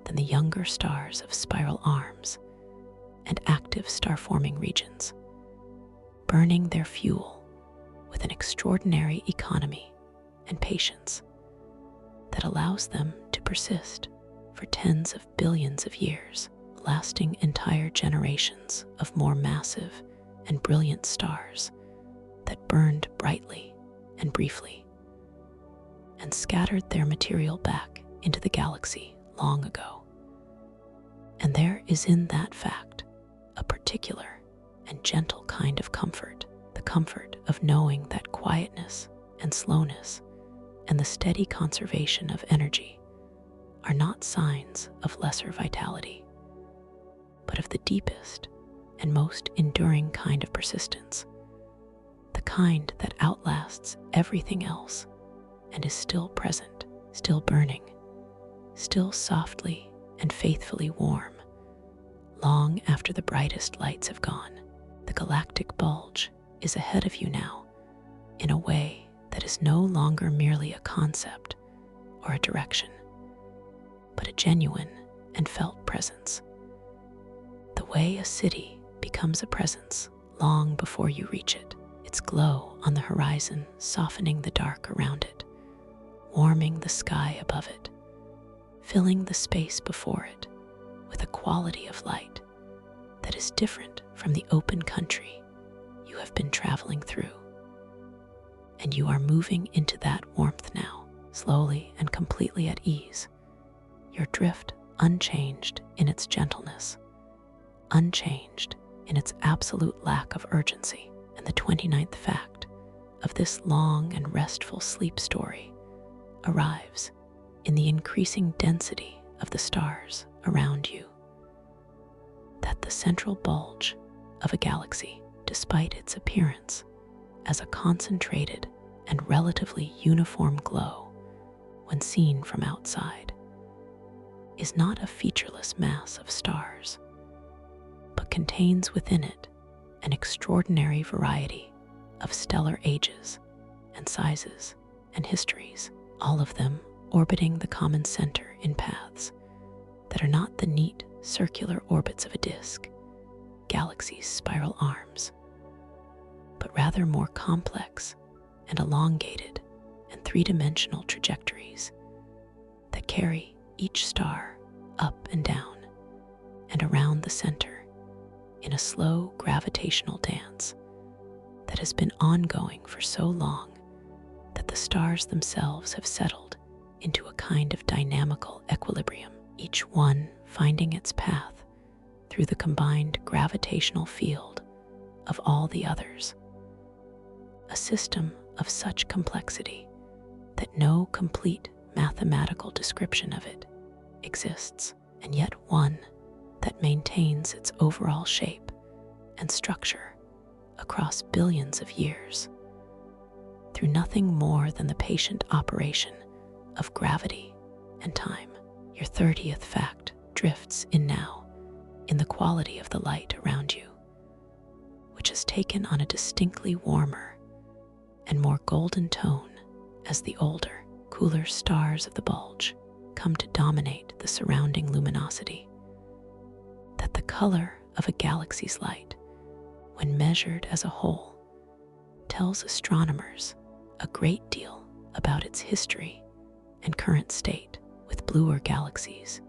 than the younger stars of spiral arms and active star-forming regions, burning their fuel with an extraordinary economy and patience that allows them to persist for tens of billions of years, lasting entire generations of more massive and brilliant stars that burned brightly and briefly and scattered their material back into the galaxy long ago. And there is in that fact a particular and gentle kind of comfort, the comfort of knowing that quietness and slowness and the steady conservation of energy are not signs of lesser vitality, but of the deepest and most enduring kind of persistence, the kind that outlasts everything else and is still present, still burning, still softly and faithfully warm, long after the brightest lights have gone. The galactic bulge is ahead of you now in a way that is no longer merely a concept or a direction, but a genuine and felt presence. The way a city becomes a presence long before you reach it, its glow on the horizon softening the dark around it, warming the sky above it, filling the space before it with a quality of light that is different from the open country you have been traveling through. And you are moving into that warmth now, slowly and completely at ease, your drift unchanged in its gentleness, unchanged in its absolute lack of urgency. And the 29th fact of this long and restful sleep story arrives in the increasing density of the stars around you. That the central bulge of a galaxy, despite its appearance as a concentrated and relatively uniform glow when seen from outside, is not a featureless mass of stars, but contains within it an extraordinary variety of stellar ages and sizes and histories, all of them orbiting the common center in paths that are not the neat circular orbits of a disk, galaxy's spiral arms, but rather more complex and elongated and three-dimensional trajectories that carry each star up and down and around the center in a slow gravitational dance that has been ongoing for so long that the stars themselves have settled into a kind of dynamical equilibrium, each one finding its path through the combined gravitational field of all the others. A system of such complexity that no complete mathematical description of it exists, and yet one that maintains its overall shape and structure across billions of years through nothing more than the patient operation of gravity and time. Your 30th fact drifts in now in the quality of the light around you, which has taken on a distinctly warmer and more golden tone as the older, cooler stars of the bulge come to dominate the surrounding luminosity. That the color of a galaxy's light, when measured as a whole, tells astronomers a great deal about its history and current state, with bluer galaxies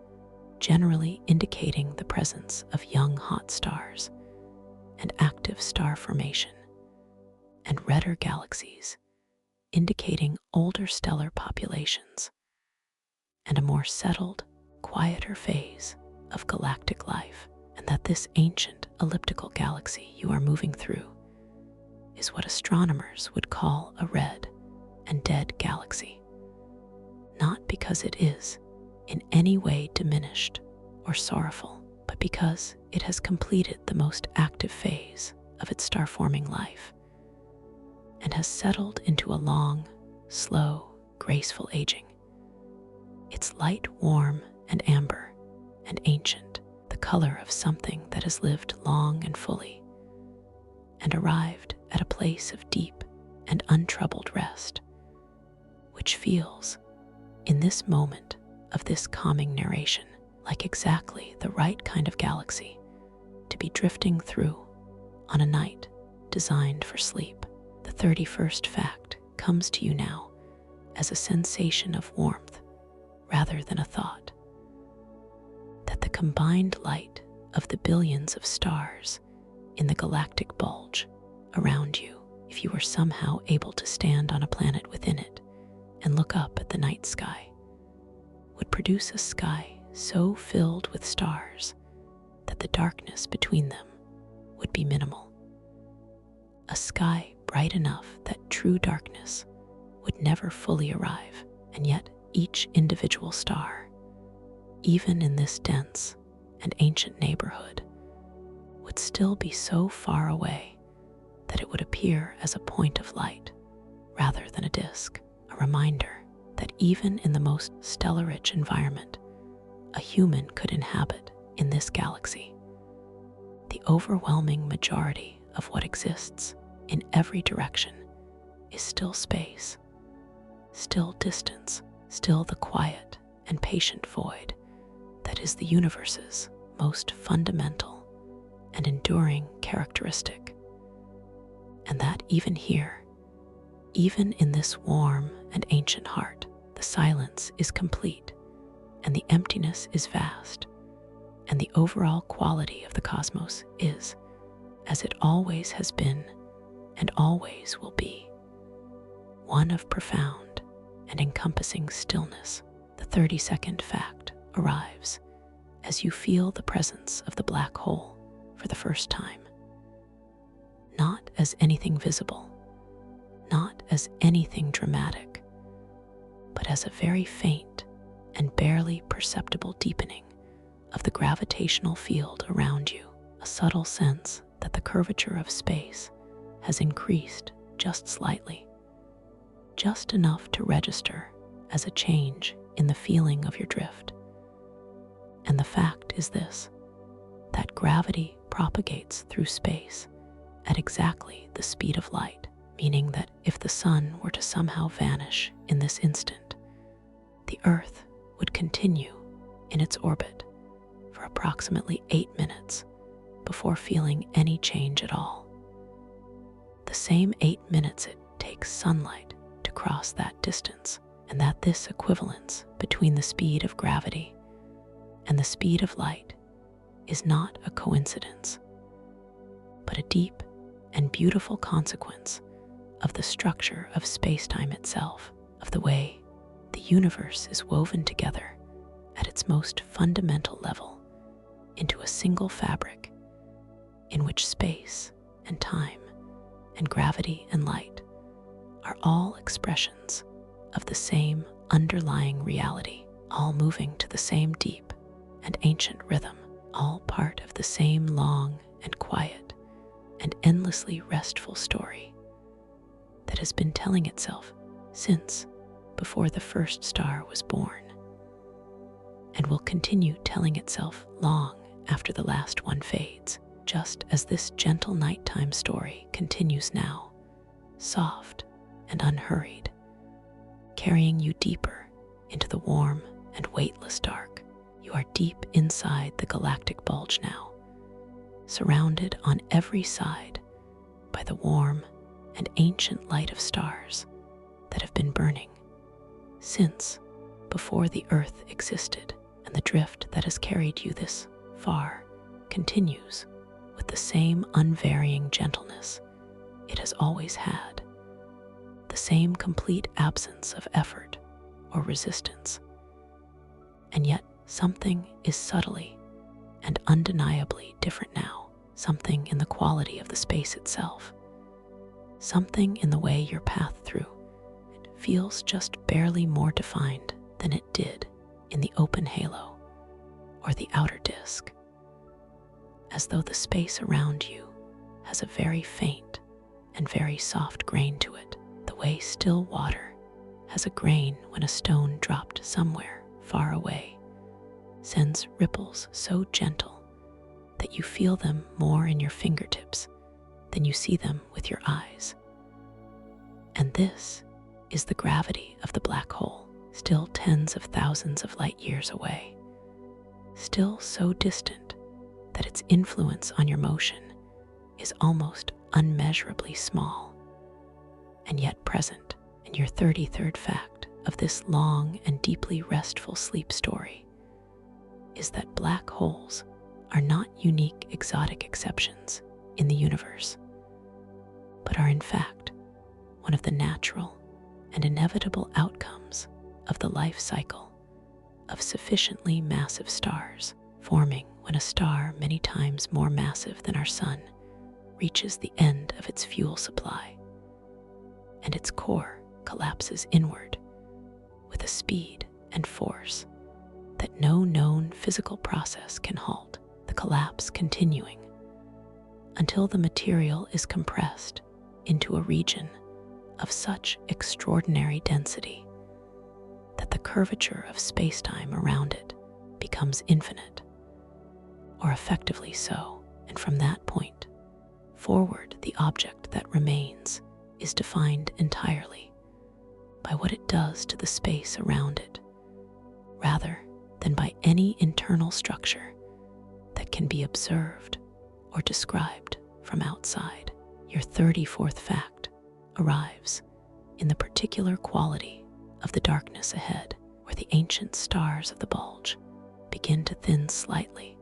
generally indicating the presence of young hot stars and active star formation, and redder galaxies indicating older stellar populations and a more settled, quieter phase of galactic life. And that this ancient elliptical galaxy you are moving through is what astronomers would call a red and dead galaxy, not because it is in any way diminished or sorrowful, but because it has completed the most active phase of its star-forming life and has settled into a long, slow, graceful aging. Its light warm and amber and ancient, the color of something that has lived long and fully and arrived at a place of deep and untroubled rest, which feels, in this moment of this calming narration, like exactly the right kind of galaxy to be drifting through on a night designed for sleep. The 31st fact comes to you now as a sensation of warmth rather than a thought. That the combined light of the billions of stars in the galactic bulge around you, if you were somehow able to stand on a planet within it and look up at the night sky, would produce a sky so filled with stars that the darkness between them would be minimal. A sky bright enough that true darkness would never fully arrive, and yet each individual star, even in this dense and ancient neighborhood, would still be so far away that it would appear as a point of light rather than a disk, a reminder that even in the most stellar-rich environment a human could inhabit in this galaxy, the overwhelming majority of what exists in every direction is still space, still distance, still the quiet and patient void that is the universe's most fundamental and enduring characteristic. And that even here, even in this warm and ancient heart, the silence is complete and the emptiness is vast, and the overall quality of the cosmos is, as it always has been and always will be, one of profound and encompassing stillness. The 30-second fact arrives as you feel the presence of the black hole for the first time. Not as anything visible, not as anything dramatic, but as a very faint and barely perceptible deepening of the gravitational field around you, a subtle sense that the curvature of space has increased just slightly, just enough to register as a change in the feeling of your drift. And the fact is this, that gravity propagates through space at exactly the speed of light, meaning that if the sun were to somehow vanish in this instant, the Earth would continue in its orbit for approximately 8 minutes before feeling any change at all. The same 8 minutes it takes sunlight to cross that distance, and that this equivalence between the speed of gravity and the speed of light is not a coincidence, but a deep and beautiful consequence of the structure of space-time itself, of the way the universe is woven together at its most fundamental level into a single fabric in which space and time and gravity and light are all expressions of the same underlying reality, all moving to the same deep and ancient rhythm, all part of the same long and quiet and endlessly restful story that has been telling itself since before the first star was born, and will continue telling itself long after the last one fades, just as this gentle nighttime story continues now, soft and unhurried, carrying you deeper into the warm and weightless dark. You are deep inside the galactic bulge now, surrounded on every side by the warm and ancient light of stars that have been burning since before the Earth existed, and the drift that has carried you this far continues with the same unvarying gentleness it has always had, the same complete absence of effort or resistance. And yet something is subtly and undeniably different now, something in the quality of the space itself, something in the way your path through it feels just barely more defined than it did in the open halo or the outer disk, as though the space around you has a very faint and very soft grain to it, the way still water has a grain when a stone dropped somewhere far away sends ripples so gentle that you feel them more in your fingertips than you see them with your eyes. And this is the gravity of the black hole, still tens of thousands of light years away, still so distant that its influence on your motion is almost unmeasurably small, and yet present. And your 33rd fact of this long and deeply restful sleep story is that black holes are not unique exotic exceptions in the universe, but are in fact one of the natural and inevitable outcomes of the life cycle of sufficiently massive stars, forming when a star many times more massive than our sun reaches the end of its fuel supply, and its core collapses inward with a speed and force that no known physical process can halt, the collapse continuing until the material is compressed into a region of such extraordinary density that the curvature of space-time around it becomes infinite, or effectively so, and from that point forward the object that remains is defined entirely by what it does to the space around it, rather than by any internal structure that can be observed or described from outside. Your 34th fact arrives in the particular quality of the darkness ahead, where the ancient stars of the bulge begin to thin slightly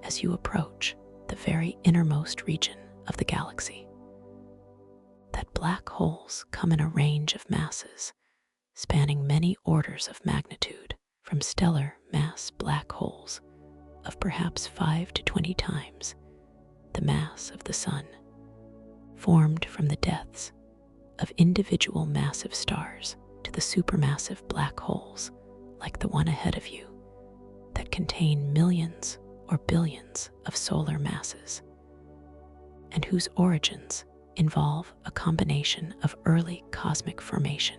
as you approach the very innermost region of the galaxy. That black holes come in a range of masses spanning many orders of magnitude, from stellar mass black holes of perhaps 5 to 20 times the mass of the Sun, formed from the deaths of individual massive stars, to the supermassive black holes like the one ahead of you that contain millions or billions of solar masses, and whose origins involve a combination of early cosmic formation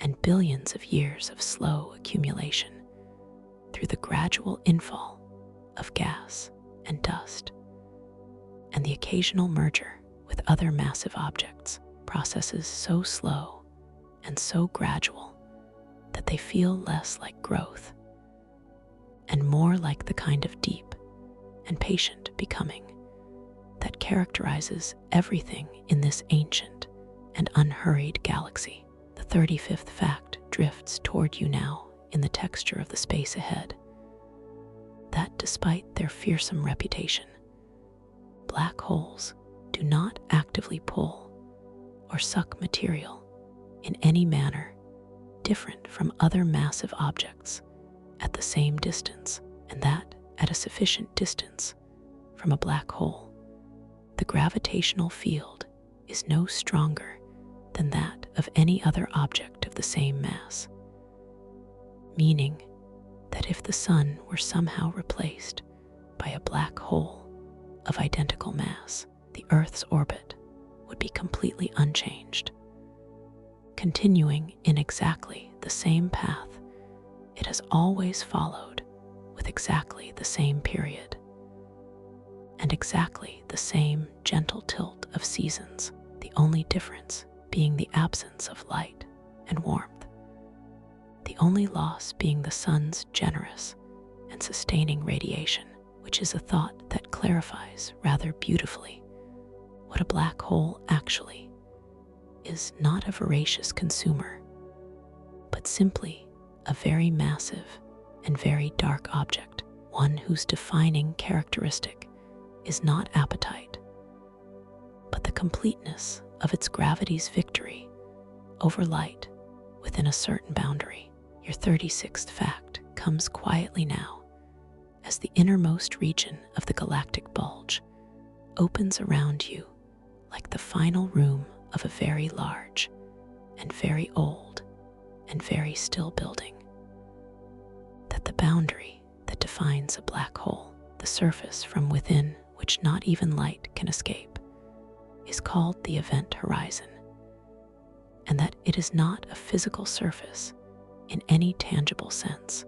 and billions of years of slow accumulation through the gradual infall of gas and dust, and the occasional merger with other massive objects, processes so slow and so gradual that they feel less like growth and more like the kind of deep and patient becoming that characterizes everything in this ancient and unhurried galaxy. The 35th fact drifts toward you now in the texture of the space ahead, that despite their fearsome reputation, black holes do not actively pull or suck material in any manner different from other massive objects at the same distance, and that at a sufficient distance from a black hole, the gravitational field is no stronger than that of any other object of the same mass, meaning that if the Sun were somehow replaced by a black hole of identical mass, the Earth's orbit would be completely unchanged, continuing in exactly the same path it has always followed, with exactly the same period and exactly the same gentle tilt of seasons, the only difference being the absence of light and warmth, the only loss being the Sun's generous and sustaining radiation, which is a thought that clarifies rather beautifully what a black hole actually is: not a voracious consumer, but simply a very massive and very dark object, one whose defining characteristic is not appetite, but the completeness of its gravity's victory over light within a certain boundary. Your 36th fact comes quietly now as the innermost region of the galactic bulge opens around you like the final room of a very large and very old and very still building. That the boundary that defines a black hole, the surface from within which not even light can escape, is called the event horizon, and that it is not a physical surface in any tangible sense,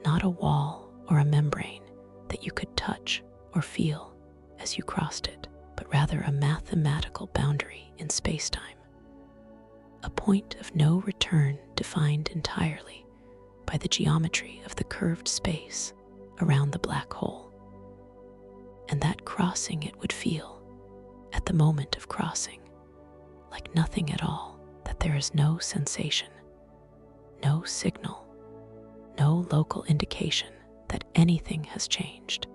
not a wall or a membrane that you could touch or feel as you crossed it, but rather a mathematical boundary in space-time, a point of no return defined entirely by the geometry of the curved space around the black hole, and that crossing it would feel, at the moment of crossing, like nothing at all, that there is no sensation, no signal, no local indication that anything has changed,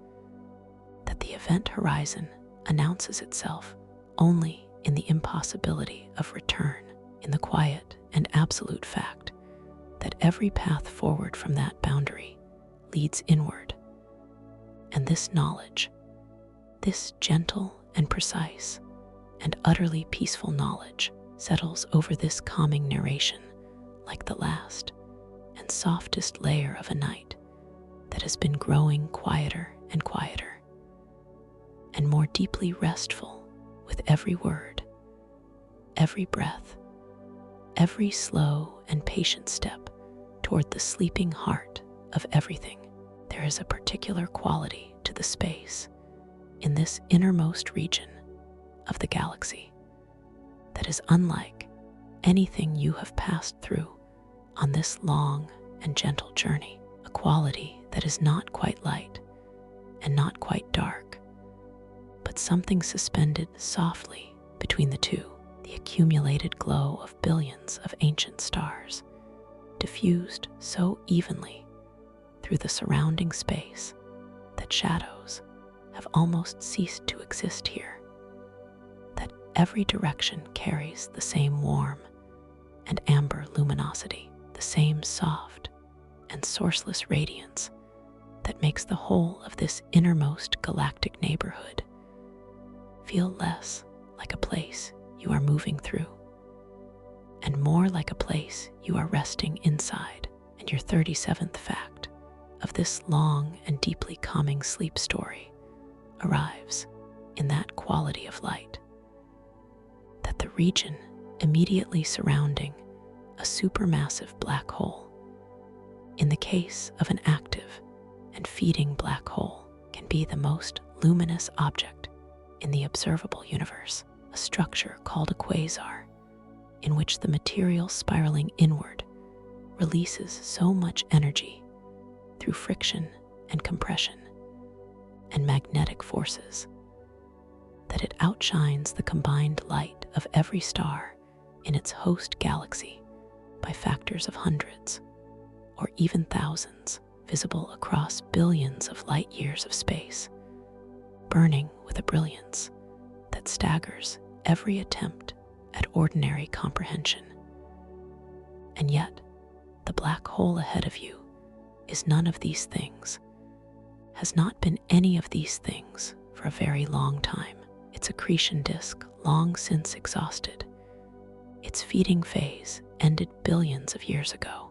that the event horizon announces itself only in the impossibility of return, in the quiet and absolute fact that every path forward from that boundary leads inward. And this knowledge, this gentle and precise and utterly peaceful knowledge, settles over this calming narration like the last and softest layer of a night that has been growing quieter and quieter, and more deeply restful with every word, every breath, every slow and patient step toward the sleeping heart of everything. There is a particular quality to the space in this innermost region of the galaxy that is unlike anything you have passed through on this long and gentle journey, a quality that is not quite light and not quite dark, but something suspended softly between the two, the accumulated glow of billions of ancient stars, diffused so evenly through the surrounding space that shadows have almost ceased to exist here, that every direction carries the same warm and amber luminosity, the same soft and sourceless radiance that makes the whole of this innermost galactic neighborhood feel less like a place you are moving through and more like a place you are resting inside. And your 37th fact of this long and deeply calming sleep story arrives in that quality of light, that the region immediately surrounding a supermassive black hole, in the case of an active and feeding black hole, can be the most luminous object in the observable universe, a structure called a quasar, in which the material spiraling inward releases so much energy through friction and compression and magnetic forces that it outshines the combined light of every star in its host galaxy by factors of hundreds or even thousands, visible across billions of light years of space, burning with a brilliance that staggers every attempt at ordinary comprehension. And yet, the black hole ahead of you is none of these things, has not been any of these things for a very long time. Its accretion disk long since exhausted. Its feeding phase ended billions of years ago.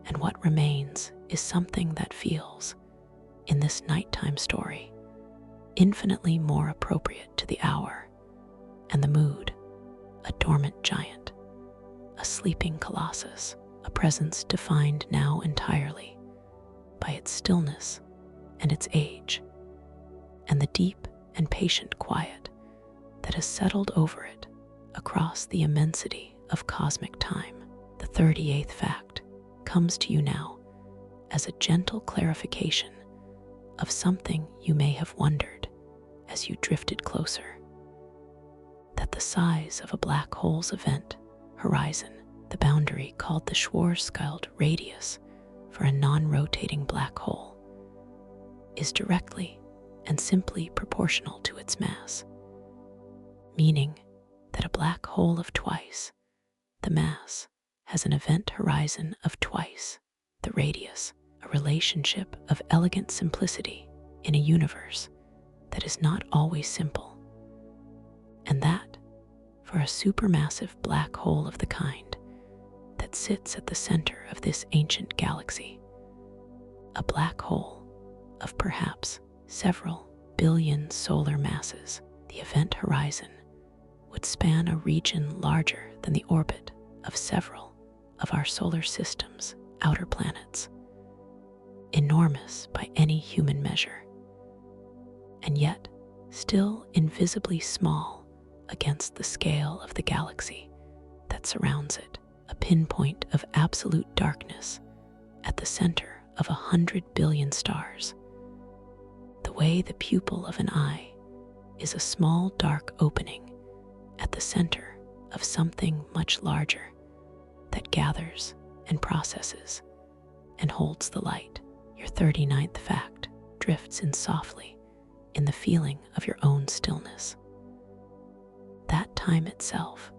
And what remains is something that feels, in this nighttime story, infinitely more appropriate to the hour and the mood, a dormant giant, a sleeping colossus, a presence defined now entirely by its stillness and its age, and the deep and patient quiet that has settled over it across the immensity of cosmic time. The 38th fact comes to you now as a gentle clarification of something you may have wondered as you drifted closer, that the size of a black hole's event horizon, the boundary called the Schwarzschild radius for a non-rotating black hole, is directly and simply proportional to its mass, meaning that a black hole of twice the mass has an event horizon of twice the radius, a relationship of elegant simplicity in a universe that is not always simple, and that, for a supermassive black hole of the kind that sits at the center of this ancient galaxy, a black hole of perhaps several billion solar masses, the event horizon would span a region larger than the orbit of several of our solar system's outer planets, enormous by any human measure, and yet still invisibly small against the scale of the galaxy that surrounds it, a pinpoint of absolute darkness at the center of 100 billion stars. The way the pupil of an eye is a small dark opening at the center of something much larger that gathers and processes and holds the light. Your 39th fact drifts in softly in the feeling of your own stillness. That time itself,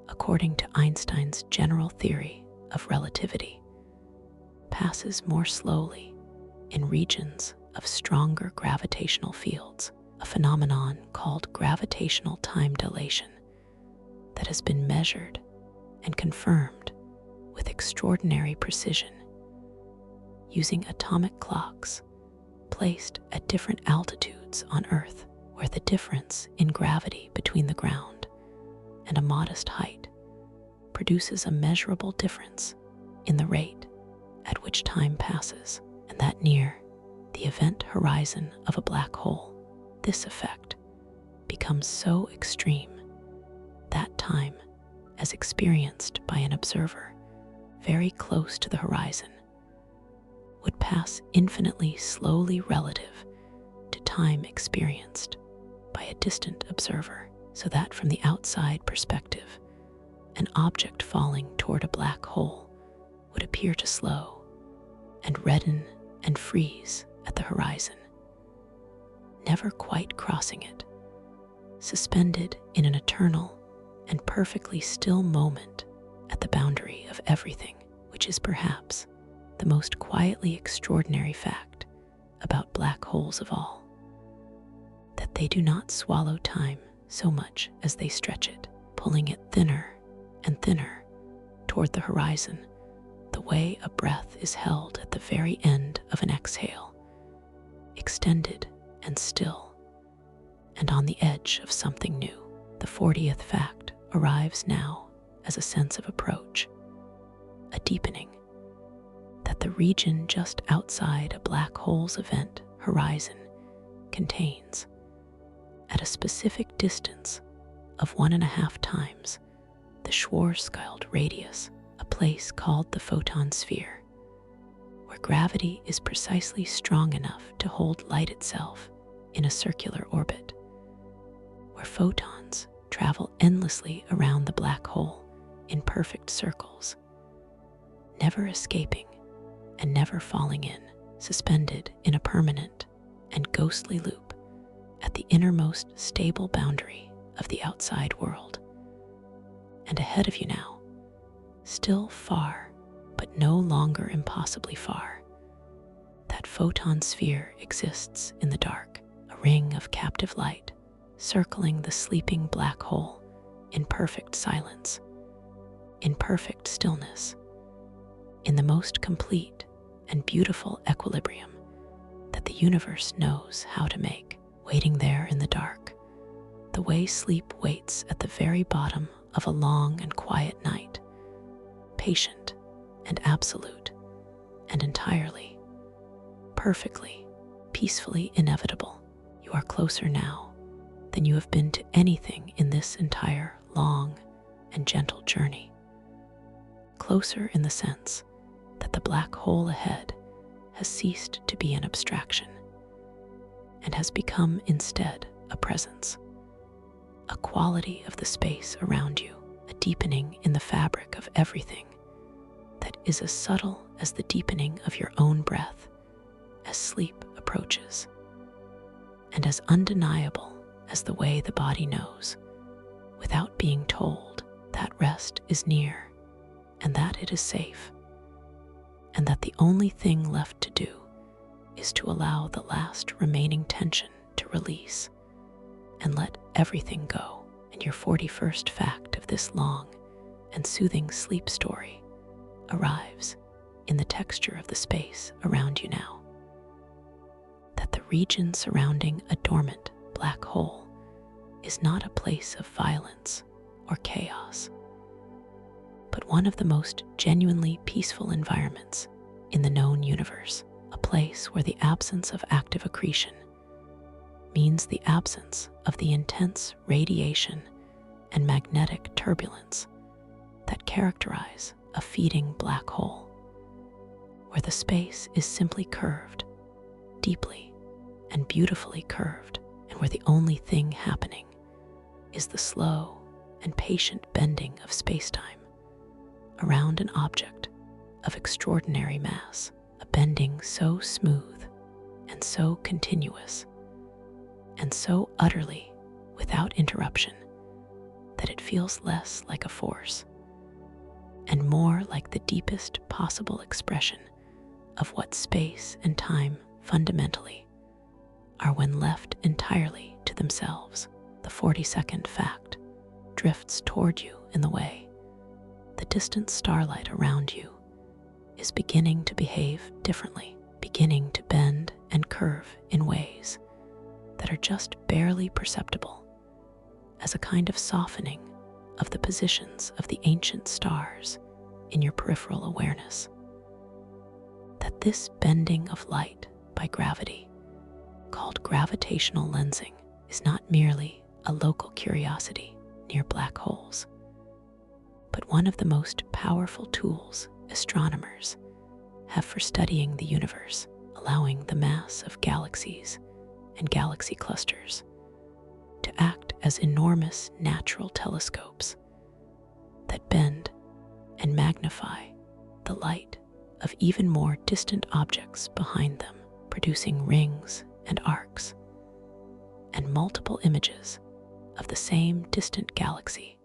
according to Einstein's general theory of relativity, passes more slowly in regions of stronger gravitational fields, a phenomenon called gravitational time dilation that has been measured and confirmed with extraordinary precision using atomic clocks placed at different altitudes on Earth, where the difference in gravity between the ground and a modest height produces a measurable difference in the rate at which time passes, and that near the event horizon of a black hole, this effect becomes so extreme that time, as experienced by an observer very close to the horizon, would pass infinitely slowly relative to time experienced by a distant observer, so that from the outside perspective, an object falling toward a black hole would appear to slow and redden and freeze at the horizon, never quite crossing it, suspended in an eternal and perfectly still moment at the boundary of everything, which is perhaps the most quietly extraordinary fact about black holes of all, that they do not swallow time so much as they stretch it, pulling it thinner and thinner toward the horizon, the way a breath is held at the very end of an exhale, extended and still, and on the edge of something new. The 40th fact arrives now as a sense of approach, a deepening, that the region just outside a black hole's event horizon contains, at a specific distance of 1.5 times the Schwarzschild radius, a place called the Photon sphere, where gravity is precisely strong enough to hold light itself in a circular orbit, where photons travel endlessly around the black hole in perfect circles, never escaping and never falling in, suspended in a permanent and ghostly loop at the innermost stable boundary of the outside world. And ahead of you now, still far, but no longer impossibly far, that photon sphere exists in the dark, a ring of captive light circling the sleeping black hole in perfect silence, in perfect stillness, in the most complete and beautiful equilibrium that the universe knows how to make, waiting there in the dark, the way sleep waits at the very bottom of a long and quiet night, patient and absolute and entirely, perfectly, peacefully inevitable. You are closer now than you have been to anything in this entire long and gentle journey. Closer in the sense that the black hole ahead has ceased to be an abstraction and has become instead a presence, a quality of the space around you, a deepening in the fabric of everything that is as subtle as the deepening of your own breath as sleep approaches, and as undeniable as the way the body knows, without being told, that rest is near and that it is safe, and that the only thing left to do is to allow the last remaining tension to release and let everything go. And your 41st fact of this long and soothing sleep story arrives in the texture of the space around you now, that the region surrounding a dormant black hole is not a place of violence or chaos, but one of the most genuinely peaceful environments in the known universe, a place where the absence of active accretion means the absence of the intense radiation and magnetic turbulence that characterize a feeding black hole, where the space is simply curved, deeply and beautifully curved, and where the only thing happening is the slow and patient bending of space-time around an object of extraordinary mass, a bending so smooth and so continuous and so utterly without interruption that it feels less like a force and more like the deepest possible expression of what space and time fundamentally are when left entirely to themselves. The 42nd fact drifts toward you in the way the distant starlight around you is beginning to behave differently, beginning to bend and curve in ways that are just barely perceptible as a kind of softening of the positions of the ancient stars in your peripheral awareness. That this bending of light by gravity, called gravitational lensing, is not merely a local curiosity near black holes, but one of the most powerful tools astronomers have for studying the universe, allowing the mass of galaxies and galaxy clusters to act as enormous natural telescopes that bend and magnify the light of even more distant objects behind them, producing rings and arcs, and multiple images of the same distant galaxy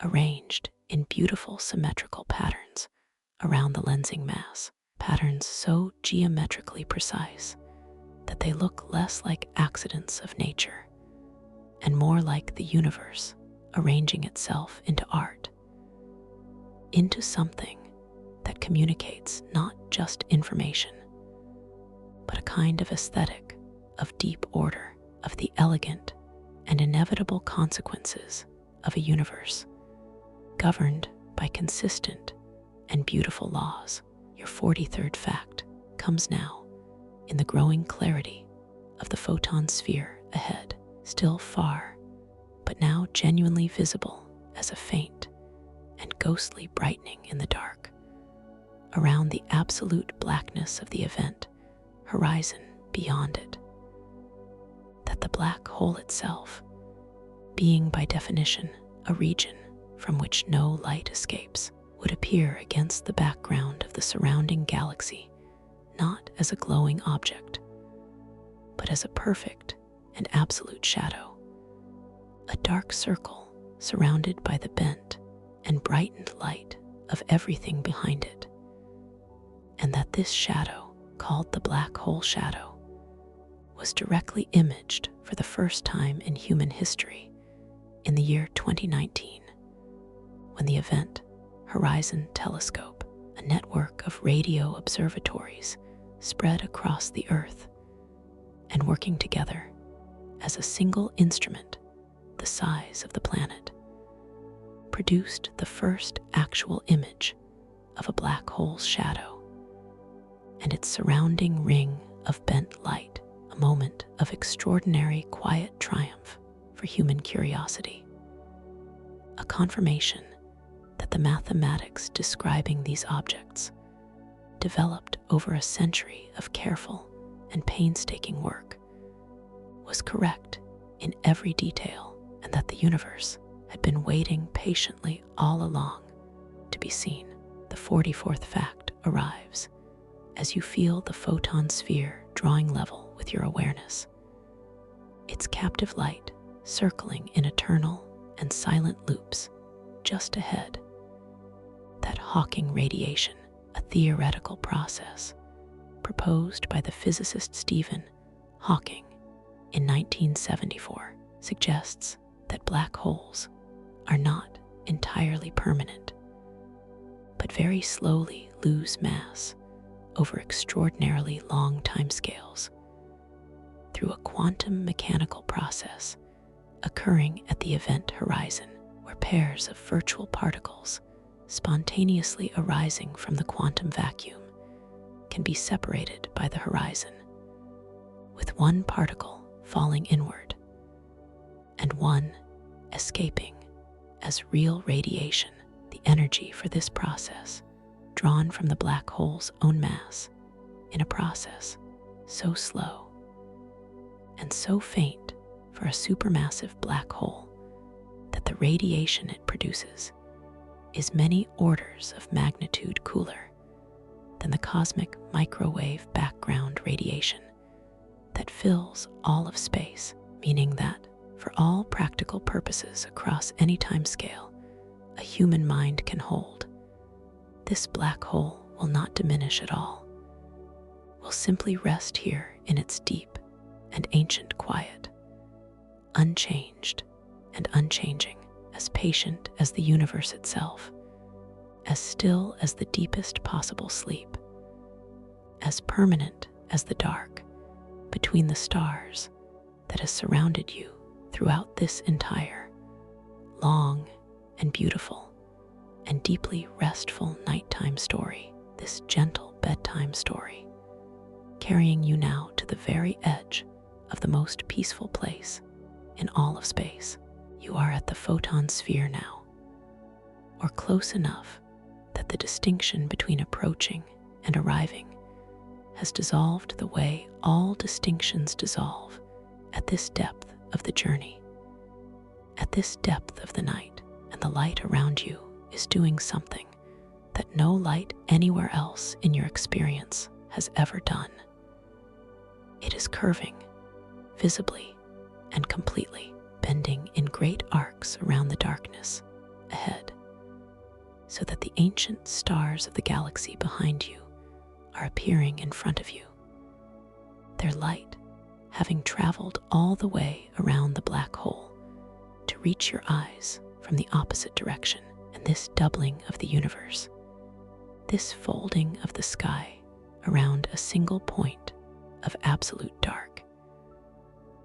arranged in beautiful symmetrical patterns around the lensing mass, patterns so geometrically precise that they look less like accidents of nature and more like the universe arranging itself into art, into something that communicates not just information, but a kind of aesthetic of deep order, of the elegant and inevitable consequences of a universe governed by consistent and beautiful laws. Your 43rd fact comes now in the growing clarity of the photon sphere ahead, still far, but now genuinely visible as a faint and ghostly brightening in the dark around the absolute blackness of the event horizon beyond it. That the black hole itself, being by definition a region from which no light escapes, would appear against the background of the surrounding galaxy not as a glowing object, but as a perfect and absolute shadow, a dark circle surrounded by the bent and brightened light of everything behind it, and that this shadow, called the black hole shadow, was directly imaged for the first time in human history in the year 2019, when the Event Horizon Telescope, a network of radio observatories spread across the Earth and working together as a single instrument the size of the planet, produced the first actual image of a black hole's shadow and its surrounding ring of bent light, a moment of extraordinary quiet triumph for human curiosity, a confirmation that the mathematics describing these objects, developed over a century of careful and painstaking work, was correct in every detail, and that the universe had been waiting patiently all along to be seen. The 44th fact arrives as you feel the photon sphere drawing level with your awareness, its captive light circling in eternal and silent loops just ahead. That Hawking radiation, a theoretical process proposed by the physicist Stephen Hawking in 1974, suggests that black holes are not entirely permanent, but very slowly lose mass over extraordinarily long timescales through a quantum mechanical process occurring at the event horizon, where pairs of virtual particles spontaneously arising from the quantum vacuum can be separated by the horizon, with one particle falling inward and one escaping as real radiation. The energy for this process, drawn from the black hole's own mass, in a process so slow and so faint for a supermassive black hole that the radiation it produces is many orders of magnitude cooler than the cosmic microwave background radiation that fills all of space, meaning that, for all practical purposes across any timescale a human mind can hold, this black hole will not diminish at all, will simply rest here in its deep and ancient quiet, unchanged and unchanging, as patient as the universe itself, as still as the deepest possible sleep, as permanent as the dark between the stars that has surrounded you throughout this entire, long and beautiful and deeply restful nighttime story, this gentle bedtime story, carrying you now to the very edge of the most peaceful place in all of space. You are at the photon sphere now, or close enough that the distinction between approaching and arriving has dissolved the way all distinctions dissolve at this depth of the journey, at this depth of the night, and the light around you is doing something that no light anywhere else in your experience has ever done. It is curving, visibly and completely, bending in great arcs around the darkness ahead, so that the ancient stars of the galaxy behind you are appearing in front of you, their light having traveled all the way around the black hole to reach your eyes from the opposite direction. And this doubling of the universe, this folding of the sky around a single point of absolute dark,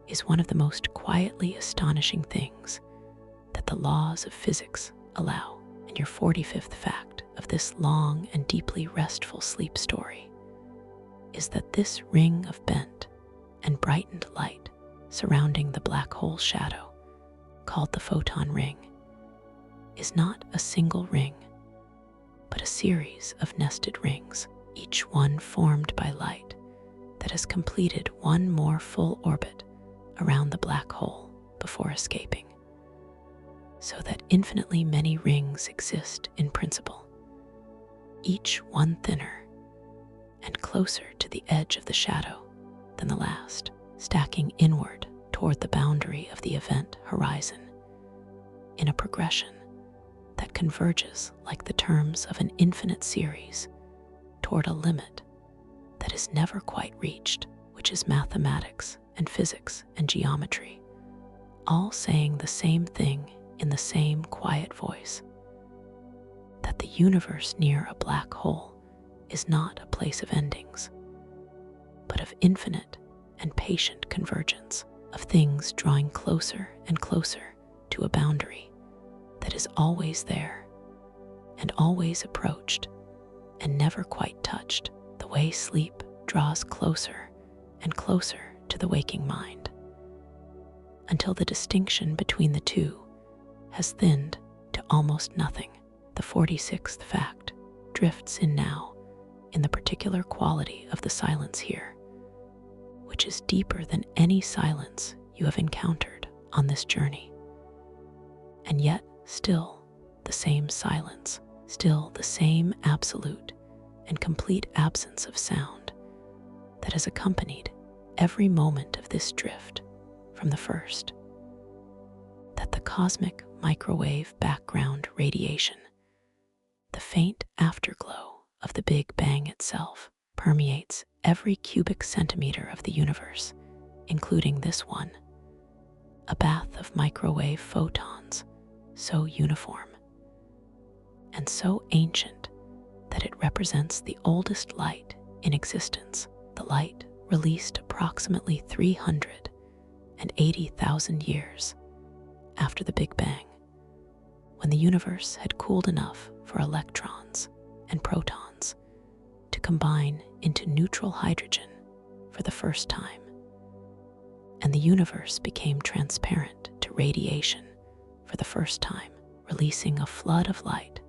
is one of the most quietly astonishing things that the laws of physics allow. And your 45th fact of this long and deeply restful sleep story is that this ring of bent and brightened light surrounding the black hole shadow, called the photon ring, is not a single ring, but a series of nested rings, each one formed by light that has completed one more full orbit around the black hole before escaping, so that infinitely many rings exist in principle, each one thinner and closer to the edge of the shadow than the last, stacking inward toward the boundary of the event horizon in a progression that converges like the terms of an infinite series toward a limit that is never quite reached, which is mathematics and physics and geometry, all saying the same thing in the same quiet voice: that the universe near a black hole is not a place of endings, but of infinite and patient convergence, of things drawing closer and closer to a boundary that is always there and always approached and never quite touched, the way sleep draws closer and closer to the waking mind, until the distinction between the two has thinned to almost nothing. The 46th fact drifts in now in the particular quality of the silence here, which is deeper than any silence you have encountered on this journey, and yet still the same silence, still the same absolute and complete absence of sound that has accompanied every moment of this drift from the first. That the cosmic microwave background radiation, the faint afterglow of the Big Bang itself, permeates every cubic centimeter of the universe, including this one, a bath of microwave photons so uniform and so ancient that it represents the oldest light in existence, the light released approximately 380,000 years after the Big Bang, when the universe had cooled enough for electrons and protons to combine into neutral hydrogen for the first time, and the universe became transparent to radiation for the first time, releasing a flood of light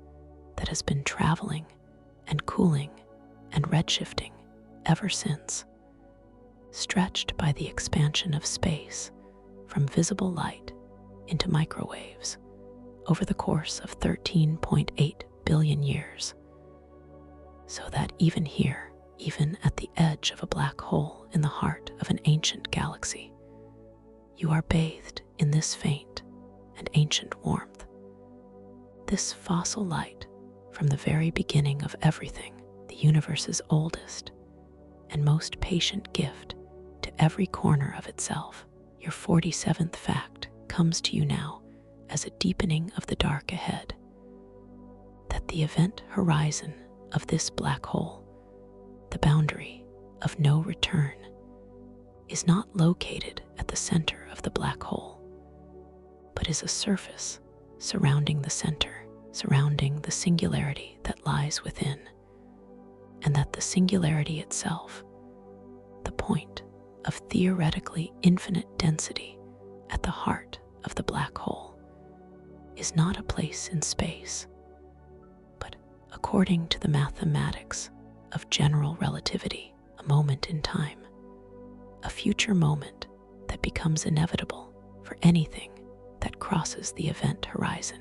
that has been traveling and cooling and redshifting ever since, stretched by the expansion of space from visible light into microwaves over the course of 13.8 billion years, so that even here, even at the edge of a black hole in the heart of an ancient galaxy, you are bathed in this faint and ancient warmth, this fossil light from the very beginning of everything, the universe's oldest and most patient gift to every corner of itself. Your 47th fact comes to you now as a deepening of the dark ahead, that the event horizon of this black hole, the boundary of no return, is not located at the center of the black hole, but is a surface surrounding the center, surrounding the singularity that lies within, and that the singularity itself, the point of theoretically infinite density at the heart of the black hole, is not a place in space, but according to the mathematics of general relativity, a moment in time, a future moment that becomes inevitable for anything that crosses the event horizon,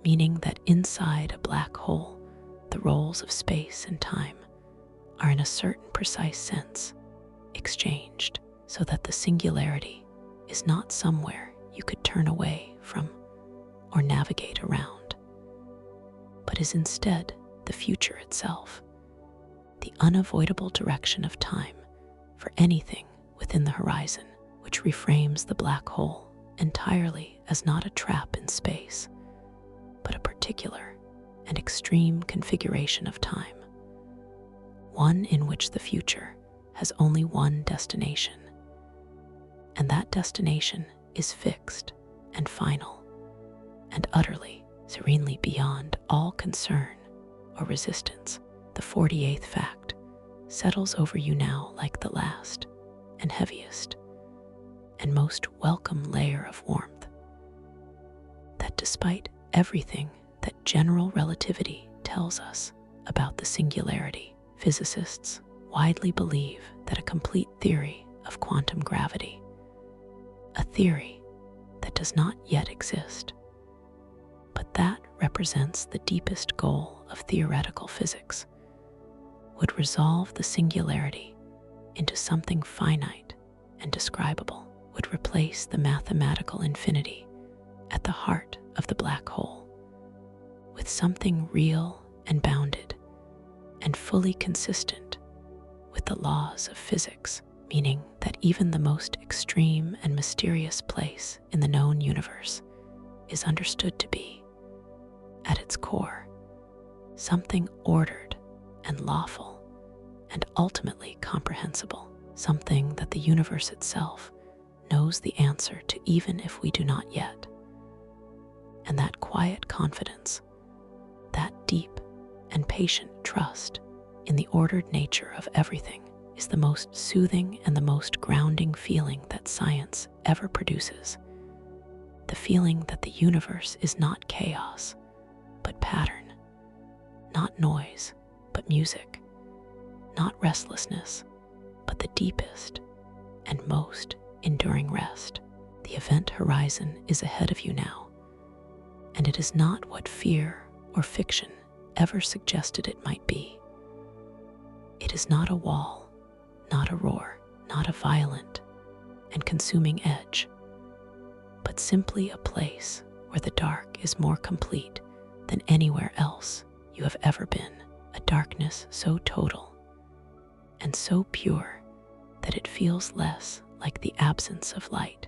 meaning that inside a black hole, the roles of space and time are in a certain precise sense exchanged, so that the singularity is not somewhere you could turn away from or navigate around, but is instead the future itself, the unavoidable direction of time for anything within the horizon, which reframes the black hole entirely as not a trap in space, but a particular and extreme configuration of time, one in which the future has only one destination, and that destination is fixed and final and utterly, serenely beyond all concern or resistance. The 48th fact settles over you now like the last and heaviest and most welcome layer of warmth, that despite everything that general relativity tells us about the singularity, physicists widely believe that a complete theory of quantum gravity, a theory that does not yet exist, but that represents the deepest goal of theoretical physics, would resolve the singularity into something finite and describable, would replace the mathematical infinity at the heart of the black hole with something real and bounded and fully consistent with the laws of physics, meaning that even the most extreme and mysterious place in the known universe is understood to be, at its core, something ordered and lawful and ultimately comprehensible, something that the universe itself knows the answer to even if we do not yet. And that quiet confidence, that deep and patient trust in the ordered nature of everything is the most soothing and the most grounding feeling that science ever produces. The feeling that the universe is not chaos, but pattern, not noise, but music, not restlessness, but the deepest and most enduring rest. The event horizon is ahead of you now, and it is not what fear or fiction ever suggested it might be. It is not a wall, not a roar, not a violent and consuming edge, but simply a place where the dark is more complete than anywhere else you have ever been, a darkness so total and so pure that it feels less like the absence of light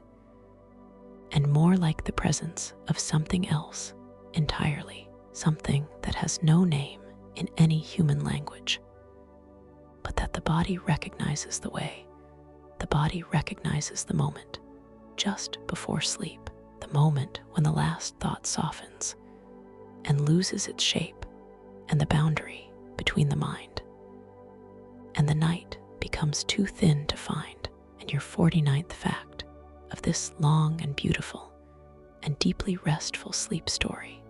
and more like the presence of something else entirely, something that has no name in any human language, but that the body recognizes the way, the body recognizes the moment just before sleep, the moment when the last thought softens and loses its shape and the boundary between the mind and the night becomes too thin to find. And your 49th fact of this long and beautiful and deeply restful sleep story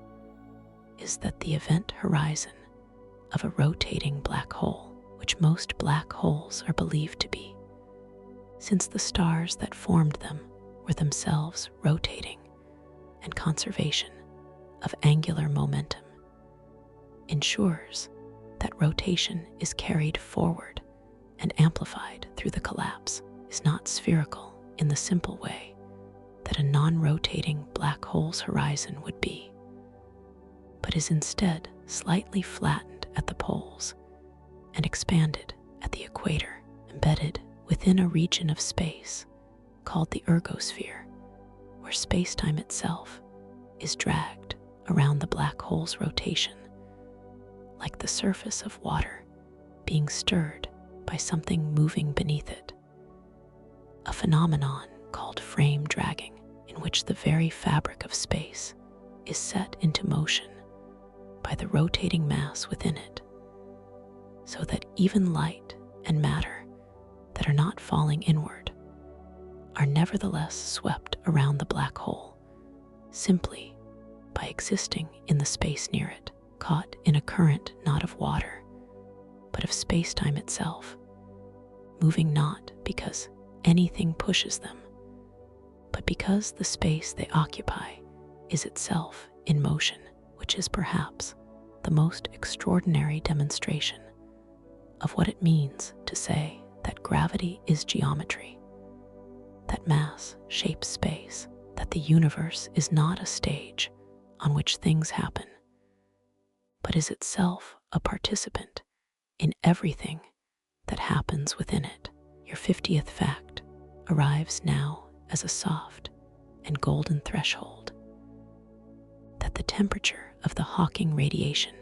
is that the event horizon of a rotating black hole, which most black holes are believed to be, since the stars that formed them were themselves rotating and conservation of angular momentum, ensures that rotation is carried forward and amplified through the collapse, is not spherical in the simple way that a non-rotating black hole's horizon would be, but is instead slightly flattened at the poles and expanded at the equator, embedded within a region of space called the ergosphere, where space-time itself is dragged around the black hole's rotation, like the surface of water being stirred by something moving beneath it, a phenomenon called frame dragging, in which the very fabric of space is set into motion by the rotating mass within it, so that even light and matter that are not falling inward are nevertheless swept around the black hole, simply by existing in the space near it, caught in a current not of water, but of space-time itself, moving not because anything pushes them, but because the space they occupy is itself in motion, which is perhaps the most extraordinary demonstration of what it means to say that gravity is geometry, that mass shapes space, that the universe is not a stage on which things happen, but is itself a participant in everything that happens within it. Your 50th fact arrives now as a soft and golden threshold, that the temperature of the Hawking radiation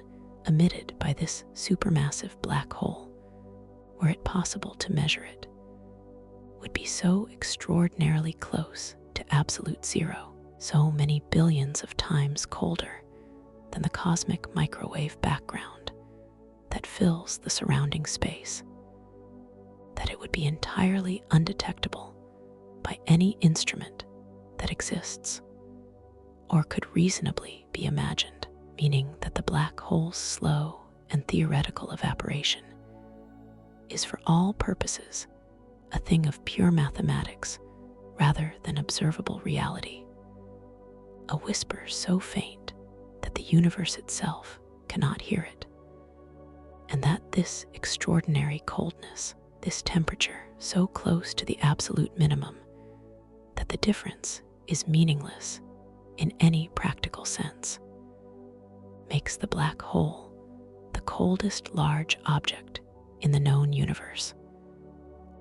emitted by this supermassive black hole, were it possible to measure it, would be so extraordinarily close to absolute zero, so many billions of times colder than the cosmic microwave background that fills the surrounding space, that it would be entirely undetectable by any instrument that exists or could reasonably be imagined, meaning that the black hole's slow and theoretical evaporation is for all purposes a thing of pure mathematics rather than observable reality, a whisper so faint that the universe itself cannot hear it, and that this extraordinary coldness, this temperature so close to the absolute minimum that the difference is meaningless in any practical sense, makes the black hole the coldest large object in the known universe,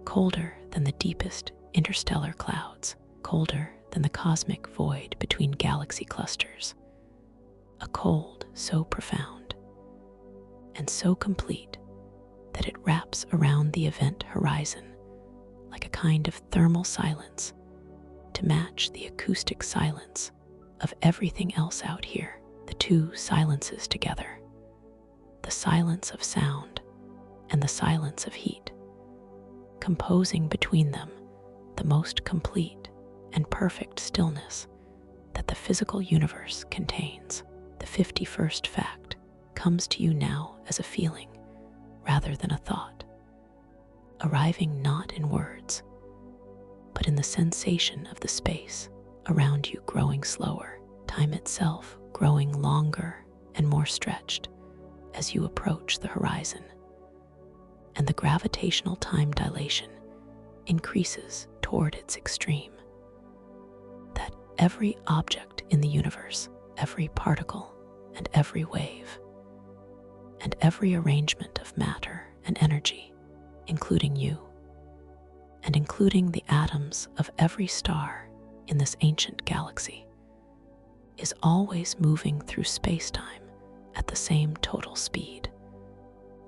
colder than the deepest interstellar clouds, colder than the cosmic void between galaxy clusters, a cold so profound and so complete that it wraps around the event horizon like a kind of thermal silence to match the acoustic silence of everything else out here, the two silences together, the silence of sound and the silence of heat, composing between them the most complete and perfect stillness that the physical universe contains. The 51st fact comes to you now as a feeling rather than a thought, arriving not in words, but in the sensation of the space around you growing slower, time itself growing longer and more stretched as you approach the horizon, and the gravitational time dilation increases toward its extreme, that every object in the universe, every particle and every wave, and every arrangement of matter and energy, including you, and including the atoms of every star in this ancient galaxy, is always moving through space-time at the same total speed,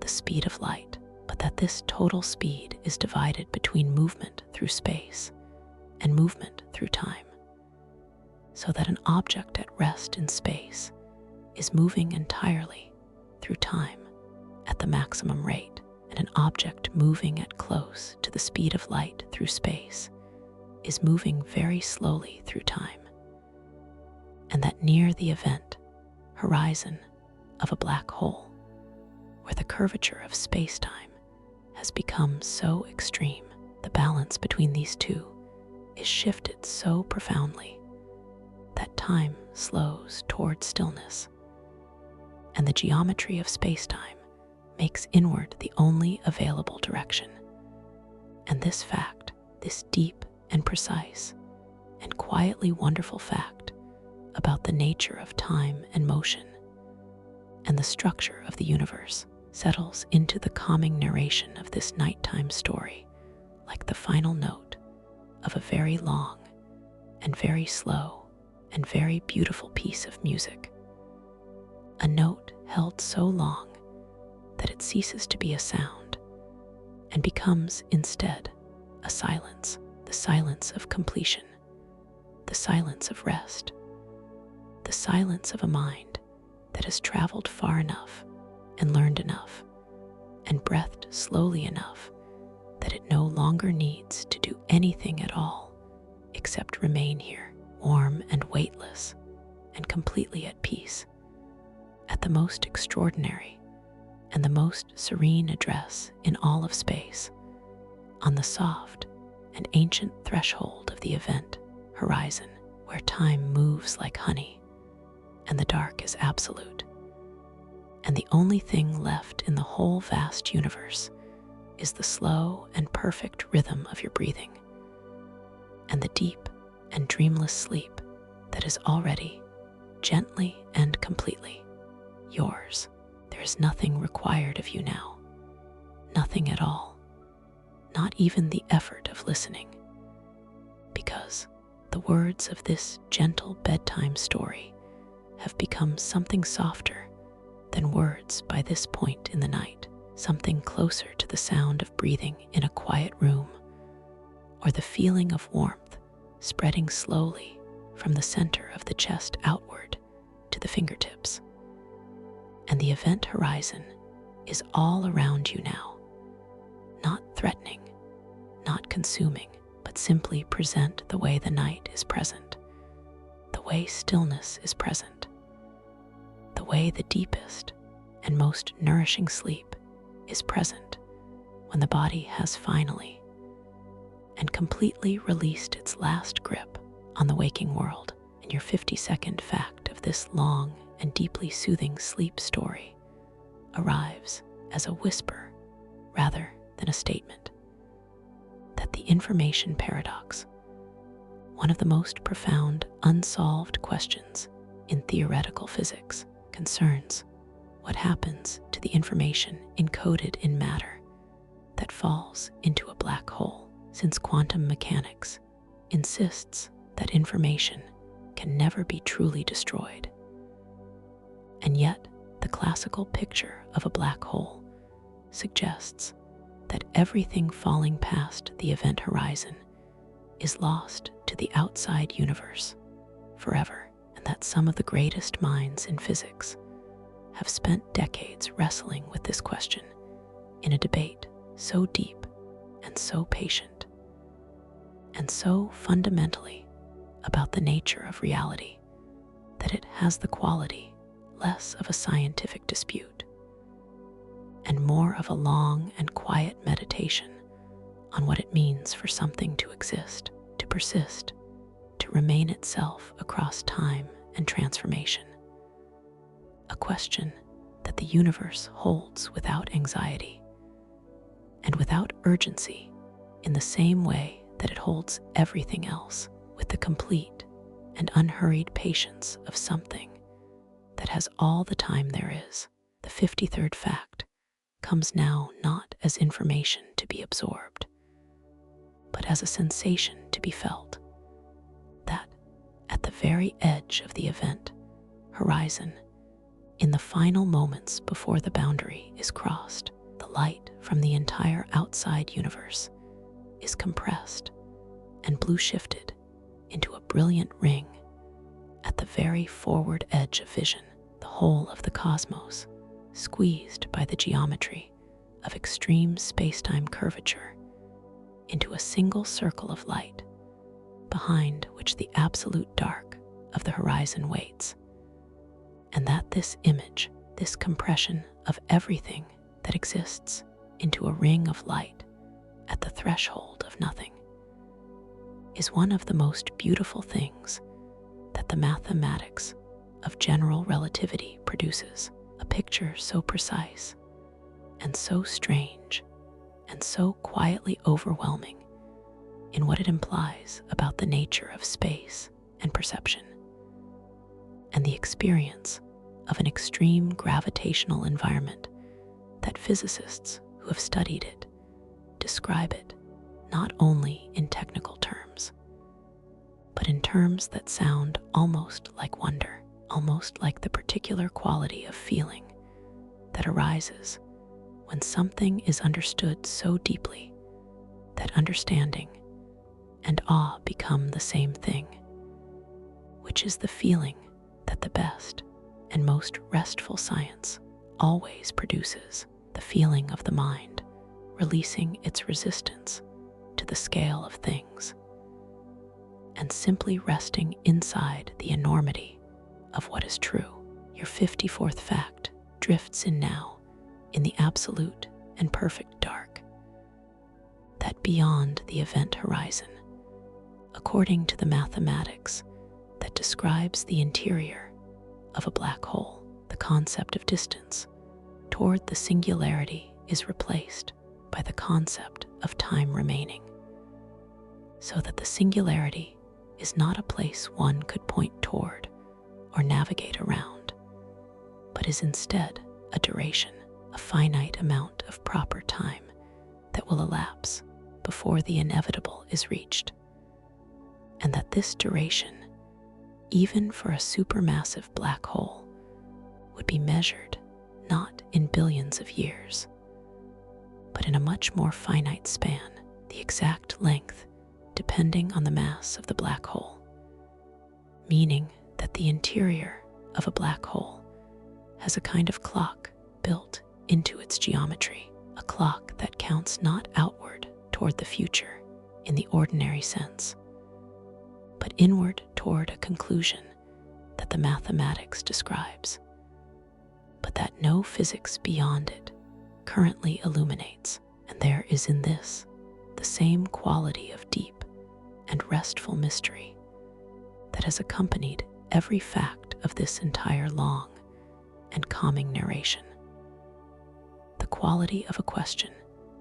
the speed of light, but that this total speed is divided between movement through space and movement through time, so that an object at rest in space is moving entirely through time at the maximum rate, and an object moving at close to the speed of light through space is moving very slowly through time, and that near the event horizon of a black hole, where the curvature of space-time has become so extreme, the balance between these two is shifted so profoundly that time slows toward stillness, and the geometry of space-time makes inward the only available direction. And this fact, this deep and precise and quietly wonderful fact about the nature of time and motion and the structure of the universe, settles into the calming narration of this nighttime story like the final note of a very long and very slow and very beautiful piece of music, a note held so long that it ceases to be a sound and becomes instead a silence, the silence of completion, the silence of rest, the silence of a mind that has traveled far enough and learned enough and breathed slowly enough that it no longer needs to do anything at all except remain here, warm and weightless and completely at peace, at the most extraordinary and the most serene address in all of space, on the soft and ancient threshold of the event horizon, where time moves like honey and the dark is absolute, and the only thing left in the whole vast universe is the slow and perfect rhythm of your breathing, and the deep and dreamless sleep that is already, gently and completely, yours. There is nothing required of you now, nothing at all, not even the effort of listening, because the words of this gentle bedtime story have become something softer than words by this point in the night, something closer to the sound of breathing in a quiet room, or the feeling of warmth spreading slowly from the center of the chest outward to the fingertips. And the event horizon is all around you now, not threatening, not consuming, but simply present the way the night is present, the way stillness is present, the way the deepest and most nourishing sleep is present when the body has finally and completely released its last grip on the waking world. And your 50-second fact of this long and deeply soothing sleep story arrives as a whisper rather than a statement. That the information paradox, one of the most profound unsolved questions in theoretical physics, concerns what happens to the information encoded in matter that falls into a black hole, since quantum mechanics insists that information can never be truly destroyed. And yet, the classical picture of a black hole suggests that everything falling past the event horizon is lost to the outside universe forever, and that some of the greatest minds in physics have spent decades wrestling with this question in a debate so deep and so patient and so fundamentally about the nature of reality that it has the quality less of a scientific dispute and more of a long and quiet meditation on what it means for something to exist, to persist, to remain itself across time and transformation. A question that the universe holds without anxiety and without urgency, in the same way that it holds everything else with the complete and unhurried patience of something that has all the time there is. The 53rd fact comes now not as information to be absorbed, but as a sensation to be felt, that at the very edge of the event horizon, in the final moments before the boundary is crossed, the light from the entire outside universe is compressed and blue shifted into a brilliant ring at the very forward edge of vision, the whole of the cosmos squeezed by the geometry of extreme space-time curvature into a single circle of light, behind which the absolute dark of the horizon waits. And that this image, this compression of everything that exists into a ring of light at the threshold of nothing, is one of the most beautiful things that the mathematics of general relativity produces. A picture so precise and so strange and so quietly overwhelming in what it implies about the nature of space and perception, and the experience of an extreme gravitational environment that physicists who have studied it describe it not only in technical terms, but in terms that sound almost like wonder, almost like the particular quality of feeling that arises when something is understood so deeply that understanding and awe become the same thing, which is the feeling that the best and most restful science always produces, the feeling of the mind releasing its resistance to the scale of things and simply resting inside the enormity of what is true. Your 54th fact drifts in now in the absolute and perfect dark, that beyond the event horizon, according to the mathematics that describes the interior of a black hole, the concept of distance toward the singularity is replaced by the concept of time remaining, so that the singularity is not a place one could point toward or navigate around, but is instead a duration, a finite amount of proper time that will elapse before the inevitable is reached, and that this duration, even for a supermassive black hole, would be measured not in billions of years, but in a much more finite span, the exact length depending on the mass of the black hole, meaning that the interior of a black hole has a kind of clock built into its geometry, a clock that counts not outward toward the future in the ordinary sense, but inward toward a conclusion that the mathematics describes, but that no physics beyond it currently illuminates. And there is in this the same quality of deep and restful mystery that has accompanied every fact of this entire long and calming narration. The quality of a question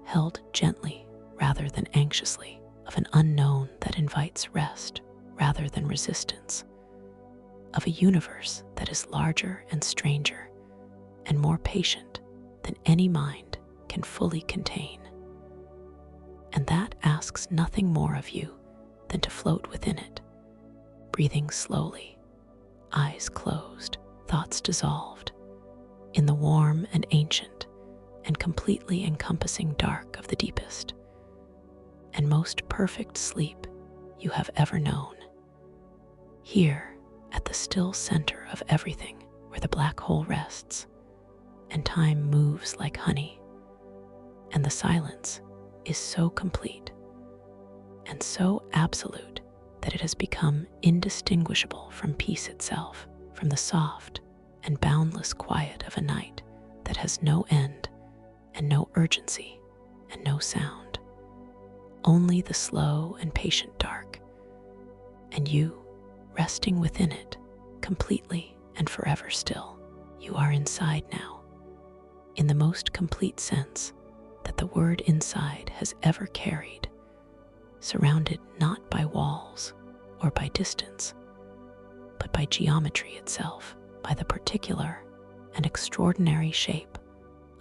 held gently rather than anxiously, of an unknown that invites rest rather than resistance, of a universe that is larger and stranger and more patient than any mind can fully contain, and that asks nothing more of you than to float within it, breathing slowly, eyes closed, thoughts dissolved, in the warm and ancient and completely encompassing dark of the deepest and most perfect sleep you have ever known. Here, at the still center of everything, where the black hole rests, and time moves like honey, and the silence is so complete and so absolute that it has become indistinguishable from peace itself, from the soft and boundless quiet of a night that has no end and no urgency and no sound, only the slow and patient dark, and you resting within it, completely and forever still. You are inside now, in the most complete sense that the word inside has ever carried, surrounded not by walls or by distance, but by geometry itself, by the particular and extraordinary shape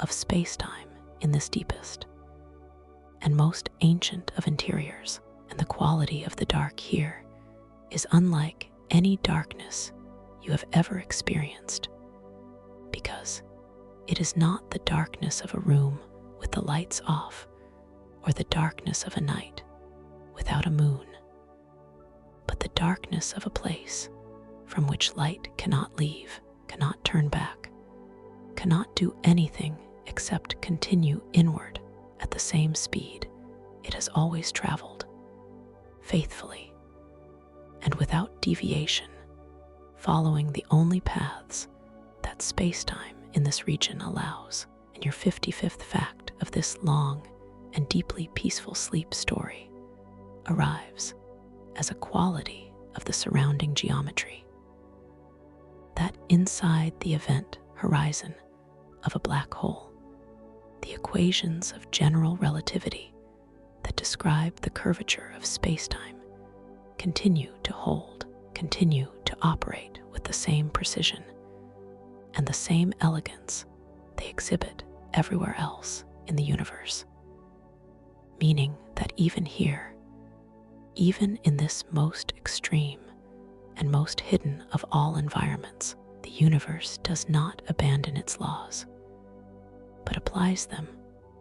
of space-time in this deepest and most ancient of interiors. And the quality of the dark here is unlike any darkness you have ever experienced, because it is not the darkness of a room with the lights off or the darkness of a night without a moon, but the darkness of a place from which light cannot leave, cannot turn back, cannot do anything except continue inward at the same speed it has always traveled, faithfully and without deviation, following the only paths that space-time in this region allows. And your 55th fact of this long and deeply peaceful sleep story arrives as a quality of the surrounding geometry, that inside the event horizon of a black hole, the equations of general relativity that describe the curvature of space-time continue to hold, continue to operate with the same precision and the same elegance they exhibit everywhere else in the universe, meaning that even here, even in this most extreme and most hidden of all environments, the universe does not abandon its laws, but applies them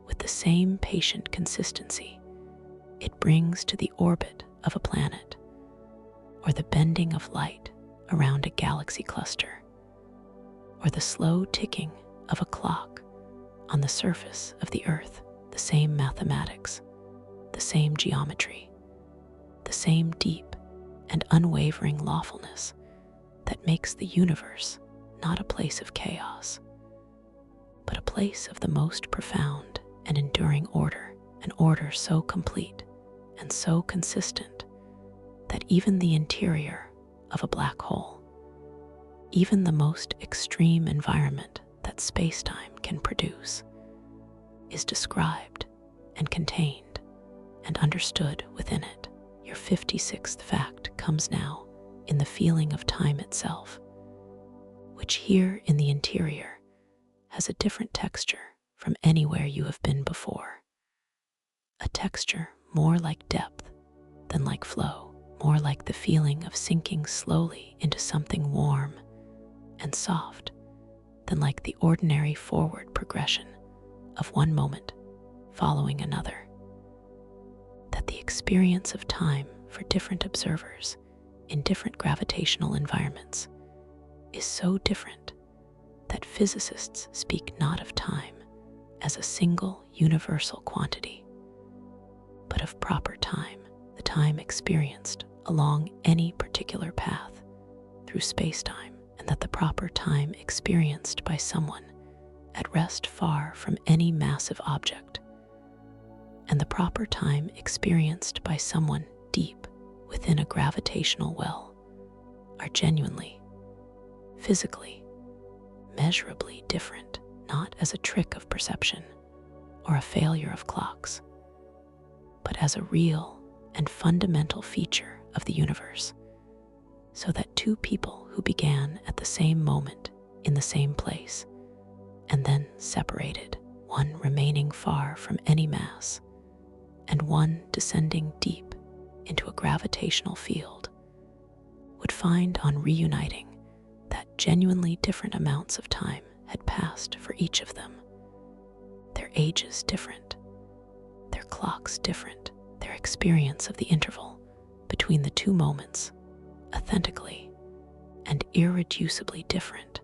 with the same patient consistency it brings to the orbit of a planet or the bending of light around a galaxy cluster, or the slow ticking of a clock on the surface of the earth. The same mathematics, the same geometry, the same deep and unwavering lawfulness that makes the universe not a place of chaos, but a place of the most profound and enduring order, an order so complete and so consistent that even the interior of a black hole, even the most extreme environment that space-time can produce, is described and contained and understood within it. Your 56th fact comes now in the feeling of time itself, which here in the interior has a different texture from anywhere you have been before. A texture more like depth than like flow, more like the feeling of sinking slowly into something warm and soft than like the ordinary forward progression of one moment following another. That the experience of time for different observers in different gravitational environments is so different that physicists speak not of time as a single universal quantity, but of proper time, the time experienced along any particular path through space-time, and that the proper time experienced by someone at rest far from any massive object, and the proper time experienced by someone deep within a gravitational well are genuinely, physically, measurably different, not as a trick of perception or a failure of clocks, but as a real and fundamental feature of the universe, so that two people who began at the same moment in the same place and then separated, one remaining far from any mass and one descending deep into a gravitational field, would find on reuniting that genuinely different amounts of time had passed for each of them. Their ages different, their clocks different, their experience of the interval between the two moments authentically and irreducibly different,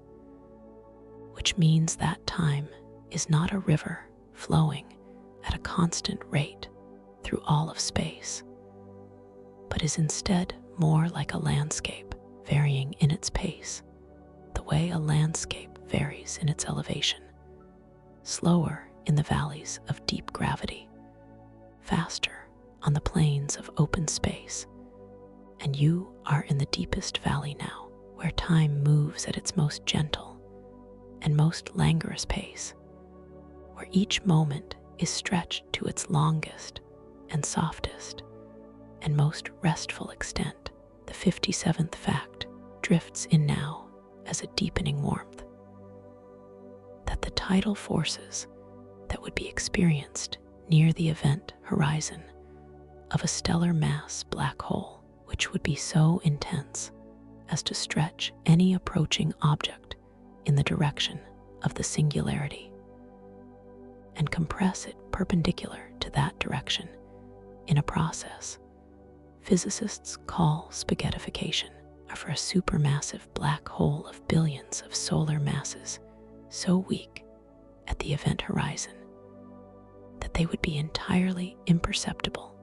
which means that time is not a river flowing at a constant rate through all of space, but is instead more like a landscape varying in its pace, the way a landscape varies in its elevation, slower in the valleys of deep gravity, faster on the plains of open space, and you are in the deepest valley now, where time moves at its most gentle and most languorous pace, where each moment is stretched to its longest and softest and most restful extent. The 57th fact drifts in now as a deepening warmth, that the tidal forces that would be experienced near the event horizon of a stellar mass black hole, which would be so intense as to stretch any approaching object in the direction of the singularity and compress it perpendicular to that direction in a process physicists call spaghettification, are for a supermassive black hole of billions of solar masses so weak at the event horizon that they would be entirely imperceptible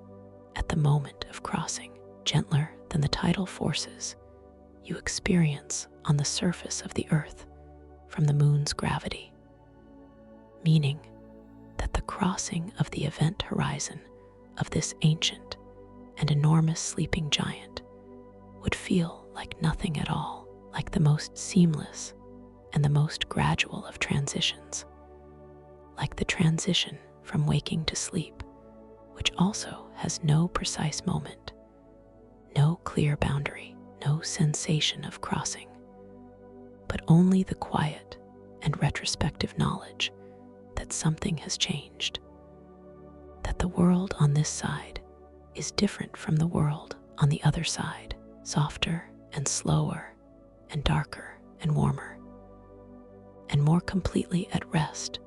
at the moment of crossing, gentler than the tidal forces you experience on the surface of the Earth from the moon's gravity, meaning that the crossing of the event horizon of this ancient and enormous sleeping giant would feel like nothing at all, like the most seamless and the most gradual of transitions, like the transition from waking to sleep, which also has no precise moment, no clear boundary, no sensation of crossing, but only the quiet and retrospective knowledge that something has changed, that the world on this side is different from the world on the other side, softer and slower and darker and warmer, and more completely at rest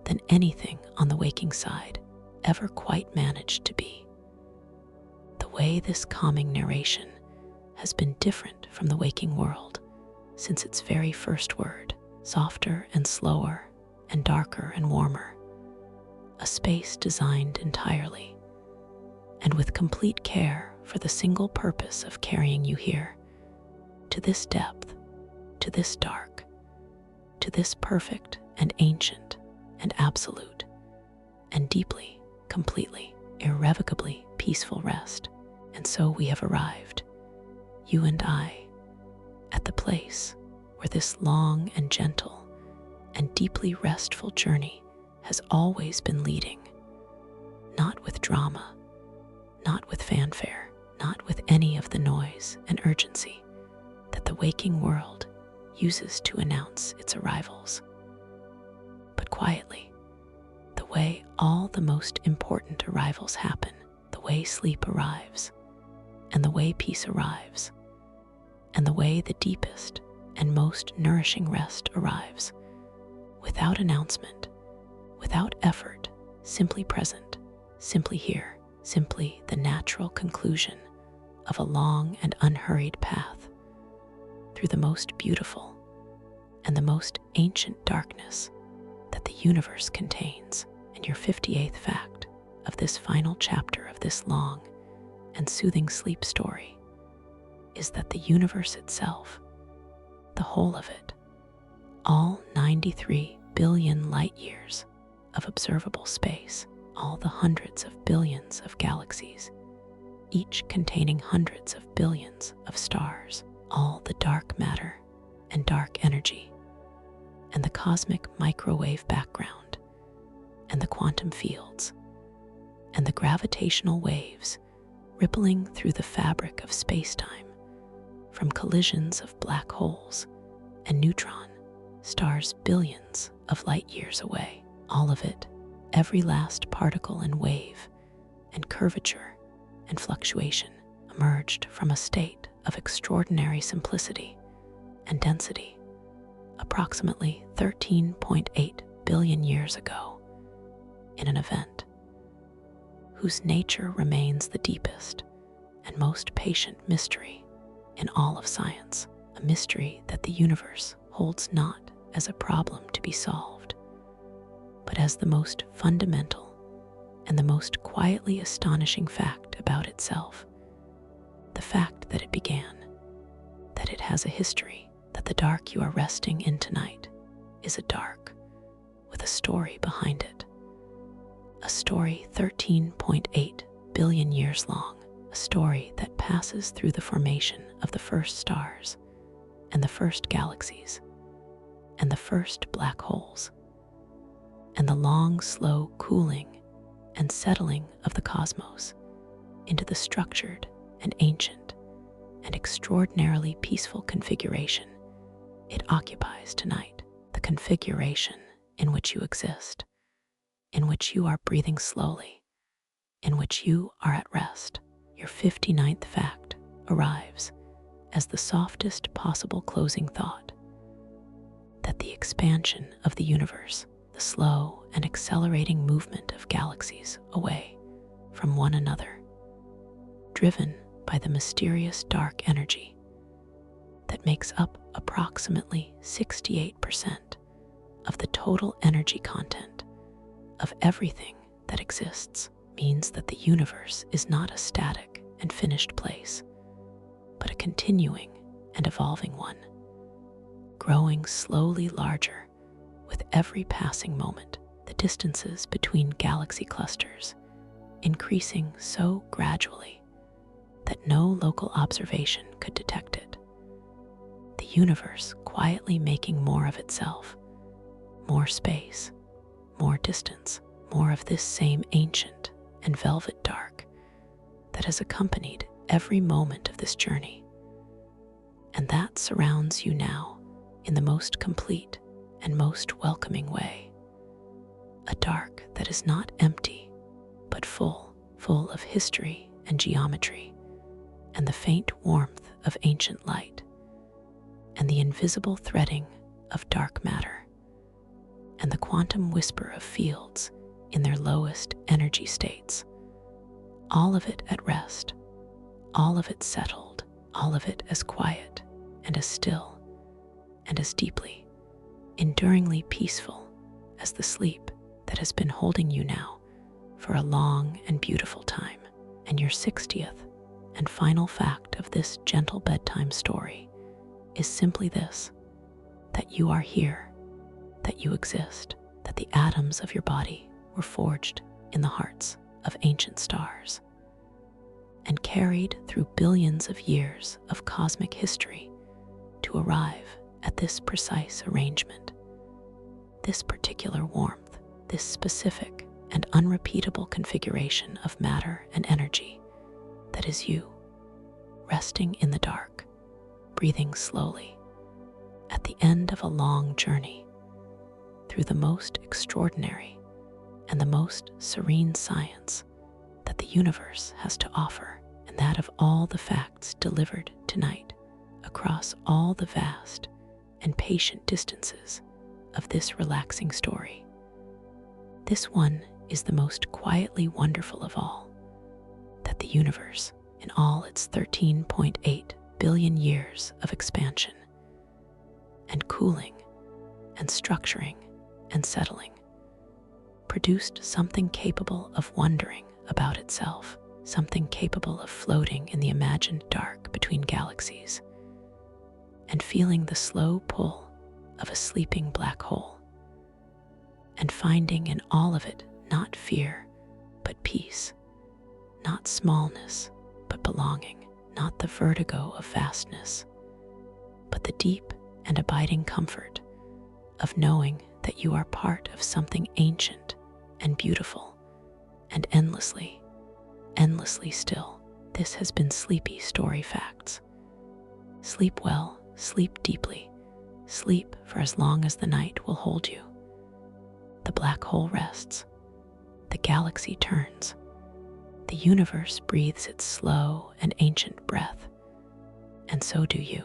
than anything on the waking side ever quite managed to be. The way this calming narration has been different from the waking world since its very first word, softer and slower and darker and warmer, a space designed entirely and with complete care for the single purpose of carrying you here, to this depth, to this dark, to this perfect and ancient and absolute, and deeply, completely, irrevocably peaceful rest. And so we have arrived, you and I, at the place where this long and gentle and deeply restful journey has always been leading, not with drama, not with fanfare, not with any of the noise and urgency that the waking world uses to announce its arrivals, but quietly, the way all the most important arrivals happen, the way sleep arrives, and the way peace arrives, and the way the deepest and most nourishing rest arrives, without announcement, without effort, simply present, simply here, simply the natural conclusion of a long and unhurried path through the most beautiful and the most ancient darkness that the universe contains. And your 58th fact of this final chapter of this long and soothing sleep story is that the universe itself, the whole of it, all 93 billion light years of observable space, all the hundreds of billions of galaxies, each containing hundreds of billions of stars, all the dark matter and dark energy, and the cosmic microwave background, and the quantum fields, and the gravitational waves rippling through the fabric of space-time from collisions of black holes and neutron stars billions of light years away. All of it, every last particle and wave and curvature and fluctuation, emerged from a state of extraordinary simplicity and density approximately 13.8 billion years ago, in an event whose nature remains the deepest and most patient mystery in all of science, a mystery that the universe holds not as a problem to be solved, but as the most fundamental and the most quietly astonishing fact about itself, the fact that it began, that it has a history, that the dark you are resting in tonight is a dark with a story behind it, a story 13.8 billion years long, a story that passes through the formation of the first stars and the first galaxies and the first black holes, and the long, slow cooling and settling of the cosmos into the structured and ancient and extraordinarily peaceful configuration it occupies tonight, the configuration in which you exist, in which you are breathing slowly, in which you are at rest. Your 59th fact arrives as the softest possible closing thought, that the expansion of the universe, the slow and accelerating movement of galaxies away from one another, driven by the mysterious dark energy that makes up approximately 68% of the total energy content of everything that exists, means that the universe is not a static and finished place, but a continuing and evolving one, growing slowly larger with every passing moment, the distances between galaxy clusters increasing so gradually that no local observation could detect it. The universe quietly making more of itself, more space, more distance, more of this same ancient and velvet dark that has accompanied every moment of this journey, and that surrounds you now in the most complete and most welcoming way. A dark that is not empty, but full of history and geometry, and the faint warmth of ancient light, and the invisible threading of dark matter, and the quantum whisper of fields in their lowest energy states. All of it at rest, all of it settled, all of it as quiet and as still and as deeply, enduringly peaceful as the sleep that has been holding you now for a long and beautiful time. And your 60th and final fact of this gentle bedtime story is simply this, that you are here, that you exist, that the atoms of your body were forged in the hearts of ancient stars and carried through billions of years of cosmic history to arrive at this precise arrangement, this particular warmth, this specific and unrepeatable configuration of matter and energy that is you, resting in the dark, breathing slowly, at the end of a long journey through the most extraordinary and the most serene science that the universe has to offer, and that of all the facts delivered tonight across all the vast and patient distances of this relaxing story. This one is the most quietly wonderful of all, that the universe, in all its 13.8 billion years of expansion and cooling and structuring and settling, produced something capable of wondering about itself, something capable of floating in the imagined dark between galaxies and feeling the slow pull of a sleeping black hole, and finding in all of it not fear, but peace, not smallness, but belonging, not the vertigo of vastness, but the deep and abiding comfort of knowing that you are part of something ancient and beautiful and endlessly still. This has been Sleepy Story Facts. Sleep well, sleep deeply, sleep for as long as the night will hold you. The black hole rests, the galaxy turns, the universe breathes its slow and ancient breath, and so do you.